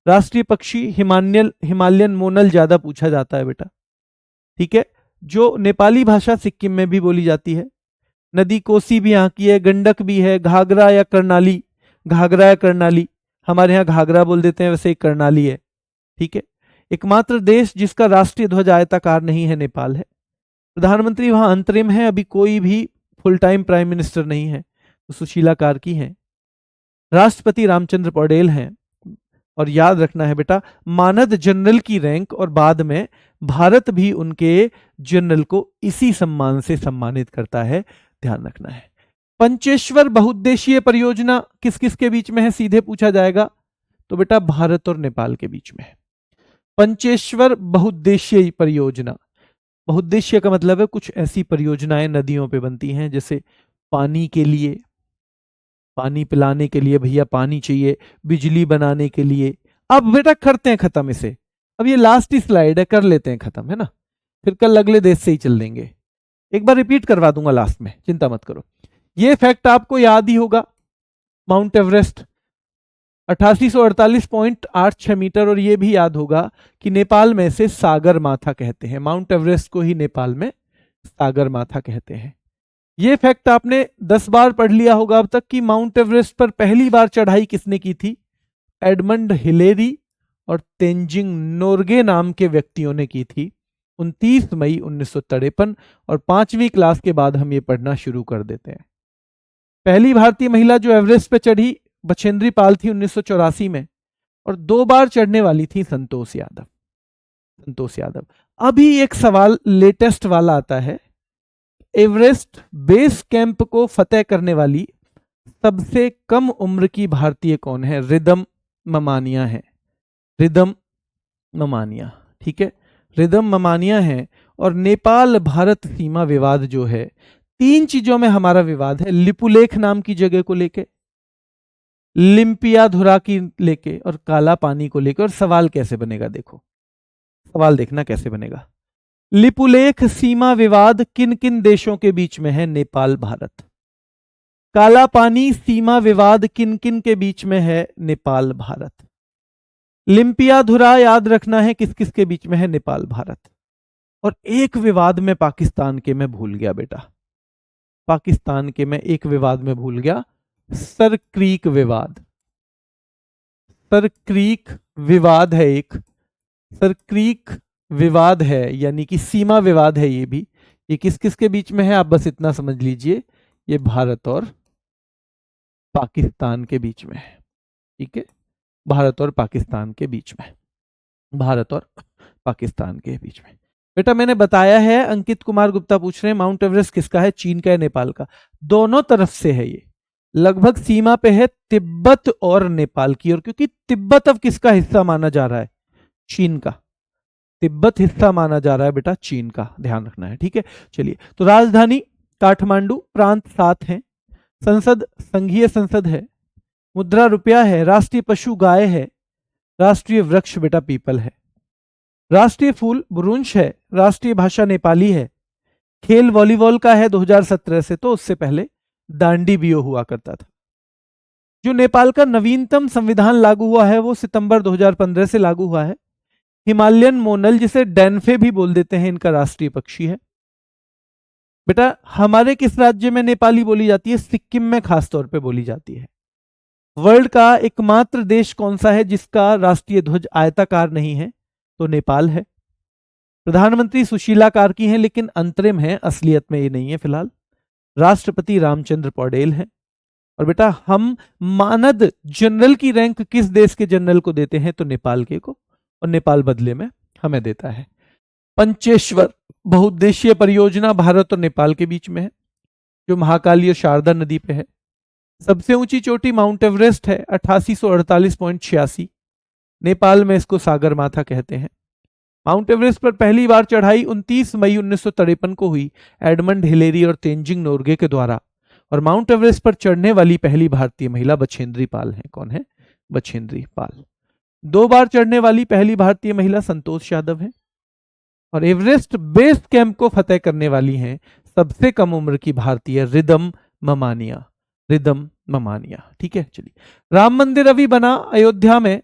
राष्ट्रीय पक्षी हिमालयन मोनल ज्यादा पूछा जाता है बेटा, ठीक है। जो नेपाली भाषा सिक्किम में भी बोली जाती है। नदी कोसी भी यहाँ की है, गंडक भी है, घाघरा या कर्णाली, घाघरा या कर्णाली, हमारे यहाँ घाघरा बोल देते हैं, वैसे एक कर्णाली है, ठीक है। एकमात्र देश जिसका राष्ट्रीय ध्वज आयताकार नहीं है, नेपाल है। प्रधानमंत्री वहां अंतरिम है, अभी कोई भी फुल टाइम प्राइम मिनिस्टर नहीं है, तो सुशीला कार्की हैं। राष्ट्रपति रामचंद्र पौडेल हैं। और याद रखना है बेटा, मानद जनरल की रैंक, और बाद में भारत भी उनके जनरल को इसी सम्मान से सम्मानित करता है, ध्यान रखना है। पंचेश्वर बहुउद्देशीय परियोजना किस किस के बीच में है, सीधे पूछा जाएगा, तो बेटा भारत और नेपाल के बीच में है। पंचेश्वर बहुउद्देशीय परियोजना, बहुउद्देशीय का मतलब है कुछ ऐसी परियोजनाएं नदियों पे बनती हैं, जैसे पानी के लिए, पानी पिलाने के लिए, भैया पानी चाहिए, बिजली बनाने के लिए। अब बेटा करते हैं खत्म इसे, अब ये लास्ट ही स्लाइड है, कर लेते हैं खत्म, है ना, फिर कल अगले देश से ही चल देंगे। एक बार रिपीट करवा दूंगा लास्ट में, चिंता मत करो। ये फैक्ट आपको याद ही होगा, माउंट एवरेस्ट 8848.86 मीटर, और ये भी याद होगा कि नेपाल में से सागर माथा कहते हैं, माउंट एवरेस्ट को ही नेपाल में सागर माथा कहते हैं। ये फैक्ट आपने 10 बार पढ़ लिया होगा अब तक कि माउंट एवरेस्ट पर पहली बार चढ़ाई किसने की थी, एडमंड हिलेरी और तेंजिंग नोर्गे नाम के व्यक्तियों ने की थी, 29 मई 1953। और 5वीं क्लास के बाद हम ये पढ़ना शुरू कर देते हैं। पहली भारतीय महिला जो एवरेस्ट पे चढ़ी बछेंद्री पाल थी 1984 में, और 2 बार चढ़ने वाली थी संतोष यादव। संतोष यादव। अभी एक सवाल लेटेस्ट वाला आता है, एवरेस्ट बेस कैंप को फतेह करने वाली सबसे कम उम्र की भारतीय कौन है, रिदम ममानिया है, रिदम ममानिया, ठीक है, रिदम ममानिया है। और नेपाल भारत सीमा विवाद जो है, 3 चीजों में हमारा विवाद है, लिपुलेख नाम की जगह को लेके, लिम्पियाधुरा की लेके, और काला पानी को लेके। और सवाल कैसे बनेगा, देखो सवाल देखना कैसे बनेगा। लिपुलेख सीमा विवाद किन किन देशों के बीच में है, नेपाल भारत। काला पानी सीमा विवाद किन किन के बीच में है, नेपाल भारत। लिम्पियाधुरा याद रखना है किस किस के बीच में है, नेपाल भारत। और एक विवाद में पाकिस्तान के मैं भूल गया बेटा, पाकिस्तान के मैं एक विवाद में भूल गया, सर क्रीक विवाद। सर क्रीक विवाद है एक, सर क्रीक विवाद है, यानी कि सीमा विवाद है ये भी। ये किस किस के बीच में है, आप बस इतना समझ लीजिए, ये भारत और पाकिस्तान के बीच में है, ठीक है, भारत और पाकिस्तान के बीच में, भारत और पाकिस्तान के बीच में। बेटा मैंने बताया है, अंकित कुमार गुप्ता पूछ रहे हैं माउंट एवरेस्ट किसका है, चीन का है नेपाल का, दोनों तरफ से है ये, लगभग सीमा पे है तिब्बत और नेपाल की। और क्योंकि तिब्बत अब किसका हिस्सा माना जा रहा है, चीन का, तिब्बत हिस्सा माना जा रहा है बेटा चीन का, ध्यान रखना है, ठीक है। चलिए, तो राजधानी काठमांडू, प्रांत 7 हैं, संसद संघीय संसद है, मुद्रा रुपया है, राष्ट्रीय पशु गाय है, राष्ट्रीय वृक्ष बेटा पीपल है, राष्ट्रीय फूल बुरुंश है, राष्ट्रीय भाषा नेपाली है, खेल वॉलीबॉल का है 2017 से, तो उससे पहले दांडी बीओ हुआ करता था। जो नेपाल का नवीनतम संविधान लागू हुआ है वो सितंबर 2015 से लागू हुआ है। हिमालयन मोनल, जिसे डैनफे भी बोल देते हैं, इनका राष्ट्रीय पक्षी है। बेटा हमारे किस राज्य में नेपाली बोली जाती है? सिक्किम में खास तौर पे बोली जाती है। वर्ल्ड का एकमात्र देश कौन सा है जिसका राष्ट्रीय ध्वज आयताकार नहीं है? तो नेपाल है। प्रधानमंत्री सुशीलाकार की हैं, लेकिन अंतरिम है, असलियत में ये नहीं है फिलहाल। राष्ट्रपति रामचंद्र पौडेल हैं। और बेटा हम मानद जनरल की रैंक किस देश के जनरल को देते हैं? तो नेपाल के को, और नेपाल बदले में हमें देता है। पंचेश्वर बहुउद्देशीय परियोजना भारत और नेपाल के बीच में है, जो महाकाली और शारदा नदी पे है। सबसे ऊंची चोटी माउंट एवरेस्ट है, 8848.86। नेपाल में इसको सागरमाथा कहते हैं। माउंट एवरेस्ट पर पहली बार चढ़ाई 29 मई 1953 को हुई एडमंड हिलेरी और तेंजिंग नोर्गे के द्वारा। और माउंट एवरेस्ट पर चढ़ने वाली पहली भारतीय महिला बछेंद्री पाल है। कौन है? बछेंद्री पाल। 2 बार चढ़ने वाली पहली भारतीय महिला संतोष यादव है। और एवरेस्ट बेस कैंप को फतेह करने वाली हैं सबसे कम उम्र की भारतीय रिदम ममानिया। रिदम ममानिया। ठीक है, चलिए। राम मंदिर अभी बना अयोध्या में,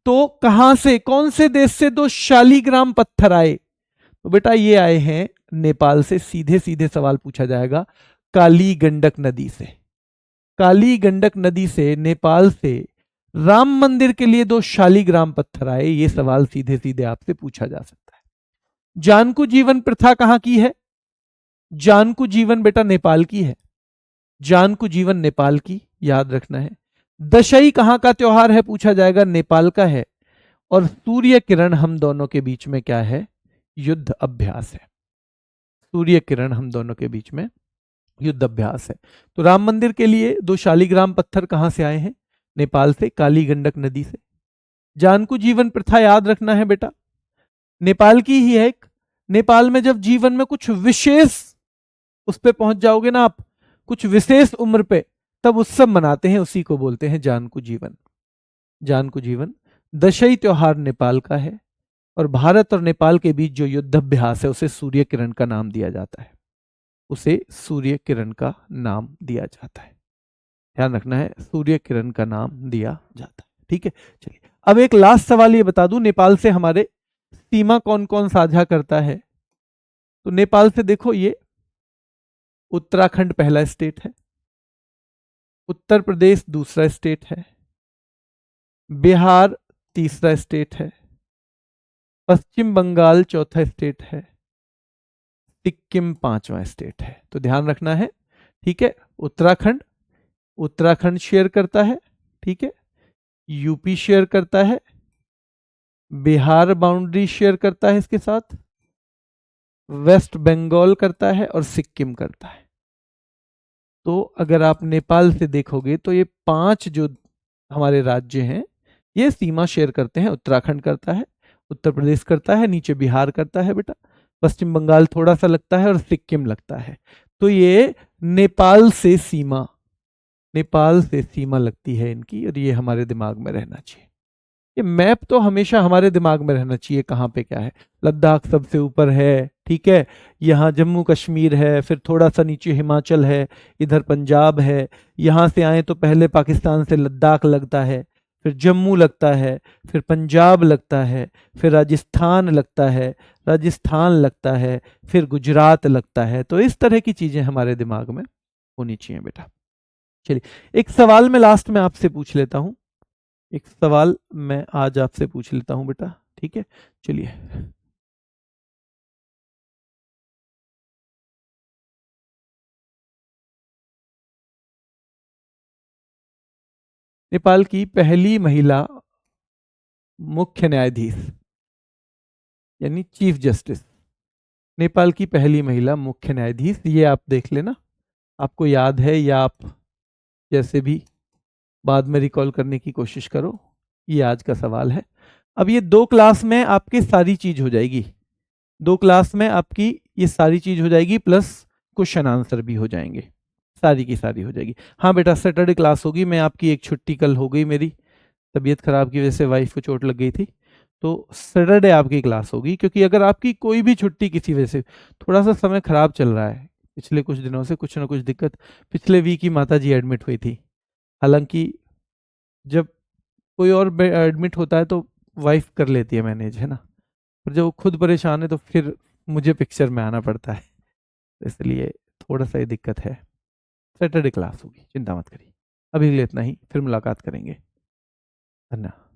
तो कहां से, कौन से देश से 2 शालीग्राम पत्थर आए? तो बेटा ये आए हैं नेपाल से। सीधे सीधे सवाल पूछा जाएगा, काली गंडक नदी से। काली गंडक नदी से, नेपाल से राम मंदिर के लिए 2 शालीग्राम पत्थर आए। ये सवाल सीधे सीधे आपसे पूछा जा सकता है। जानकू जीवन प्रथा कहां की है? जानकू जीवन बेटा नेपाल की है। जानकू जीवन नेपाल की, याद रखना है। दशई कहां का त्योहार है? पूछा जाएगा, नेपाल का है। और सूर्य किरण हम दोनों के बीच में क्या है? युद्ध अभ्यास है। सूर्य किरण हम दोनों के बीच में युद्ध अभ्यास है। तो राम मंदिर के लिए 2 शालीग्राम पत्थर कहां से आए हैं? नेपाल से, काली गंडक नदी से। जानकू जीवन प्रथा याद रखना है बेटा, नेपाल की ही है एक। नेपाल में जब जीवन में कुछ विशेष उस पे पहुंच जाओगे ना आप, कुछ विशेष उम्र पे, तब उत्सव मनाते हैं, उसी को बोलते हैं जानकू जीवन। जानकू जीवन। दशई त्योहार नेपाल का है। और भारत और नेपाल के बीच जो युद्धाभ्यास है उसे सूर्य किरण का नाम दिया जाता है। उसे सूर्य किरण का नाम दिया जाता है। ध्यान रखना है, सूर्य किरण का नाम दिया जाता है। ठीक है, चलिए। अब एक लास्ट सवाल ये बता दूं, नेपाल से हमारे सीमा कौन कौन साझा करता है? तो नेपाल से देखो, ये उत्तराखंड पहला स्टेट है, उत्तर प्रदेश दूसरा स्टेट है, बिहार तीसरा स्टेट है, पश्चिम बंगाल चौथा स्टेट है, सिक्किम पांचवा स्टेट है। तो ध्यान रखना है, ठीक है। उत्तराखंड, उत्तराखंड शेयर करता है, ठीक है। यूपी शेयर करता है, बिहार बाउंड्री शेयर करता है इसके साथ, वेस्ट बंगाल करता है, और सिक्किम करता है। तो अगर आप नेपाल से देखोगे तो ये 5 जो हमारे राज्य हैं ये सीमा शेयर करते हैं। उत्तराखंड करता है, उत्तर प्रदेश करता है, नीचे बिहार करता है बेटा, पश्चिम बंगाल थोड़ा सा लगता है, और सिक्किम लगता है। तो ये नेपाल से सीमा, नेपाल से सीमा लगती है इनकी, और ये हमारे दिमाग में रहना चाहिए। ये मैप तो हमेशा हमारे दिमाग में रहना चाहिए, कहाँ पे क्या है। लद्दाख सबसे ऊपर है, ठीक है, यहाँ जम्मू कश्मीर है, फिर थोड़ा सा नीचे हिमाचल है, इधर पंजाब है, यहाँ से आए तो पहले पाकिस्तान से लद्दाख लगता है, फिर जम्मू लगता है, फिर पंजाब लगता है, फिर राजस्थान लगता है, राजस्थान लगता है, फिर गुजरात लगता है। तो इस तरह की चीज़ें हमारे दिमाग में होनी चाहिए बेटा। चलिए, एक सवाल मैं लास्ट में आपसे पूछ लेता हूँ, एक सवाल मैं आज आपसे पूछ लेता हूं बेटा, ठीक है। चलिए, नेपाल की पहली महिला मुख्य न्यायाधीश यानी चीफ जस्टिस, नेपाल की पहली महिला मुख्य न्यायाधीश, ये आप देख लेना, आपको याद है या आप जैसे भी बाद में रिकॉल करने की कोशिश करो। ये आज का सवाल है। अब ये 2 क्लास में आपकी सारी चीज हो जाएगी, 2 क्लास में आपकी ये सारी चीज हो जाएगी, प्लस क्वेश्चन आंसर भी हो जाएंगे, सारी की सारी हो जाएगी। हाँ बेटा, सैटरडे क्लास होगी। मैं आपकी एक छुट्टी कल हो गई, मेरी तबीयत खराब की वजह से वाइफ को चोट लग गई थी, तो सैटरडे आपकी क्लास होगी। क्योंकि अगर आपकी कोई भी छुट्टी किसी वजह से, थोड़ा सा समय खराब चल रहा है पिछले कुछ दिनों से, कुछ ना कुछ दिक्कत। पिछले वीक ही माता जी एडमिट हुई थी। हालांकि जब कोई और एडमिट होता है तो वाइफ कर लेती है मैनेज, है ना, पर जब वो खुद परेशान है तो फिर मुझे पिक्चर में आना पड़ता है। इसलिए थोड़ा सा ये दिक्कत है। सैटरडे क्लास होगी, चिंता मत करिए। अभी के लिए इतना ही, फिर मुलाकात करेंगे। धन्यवाद।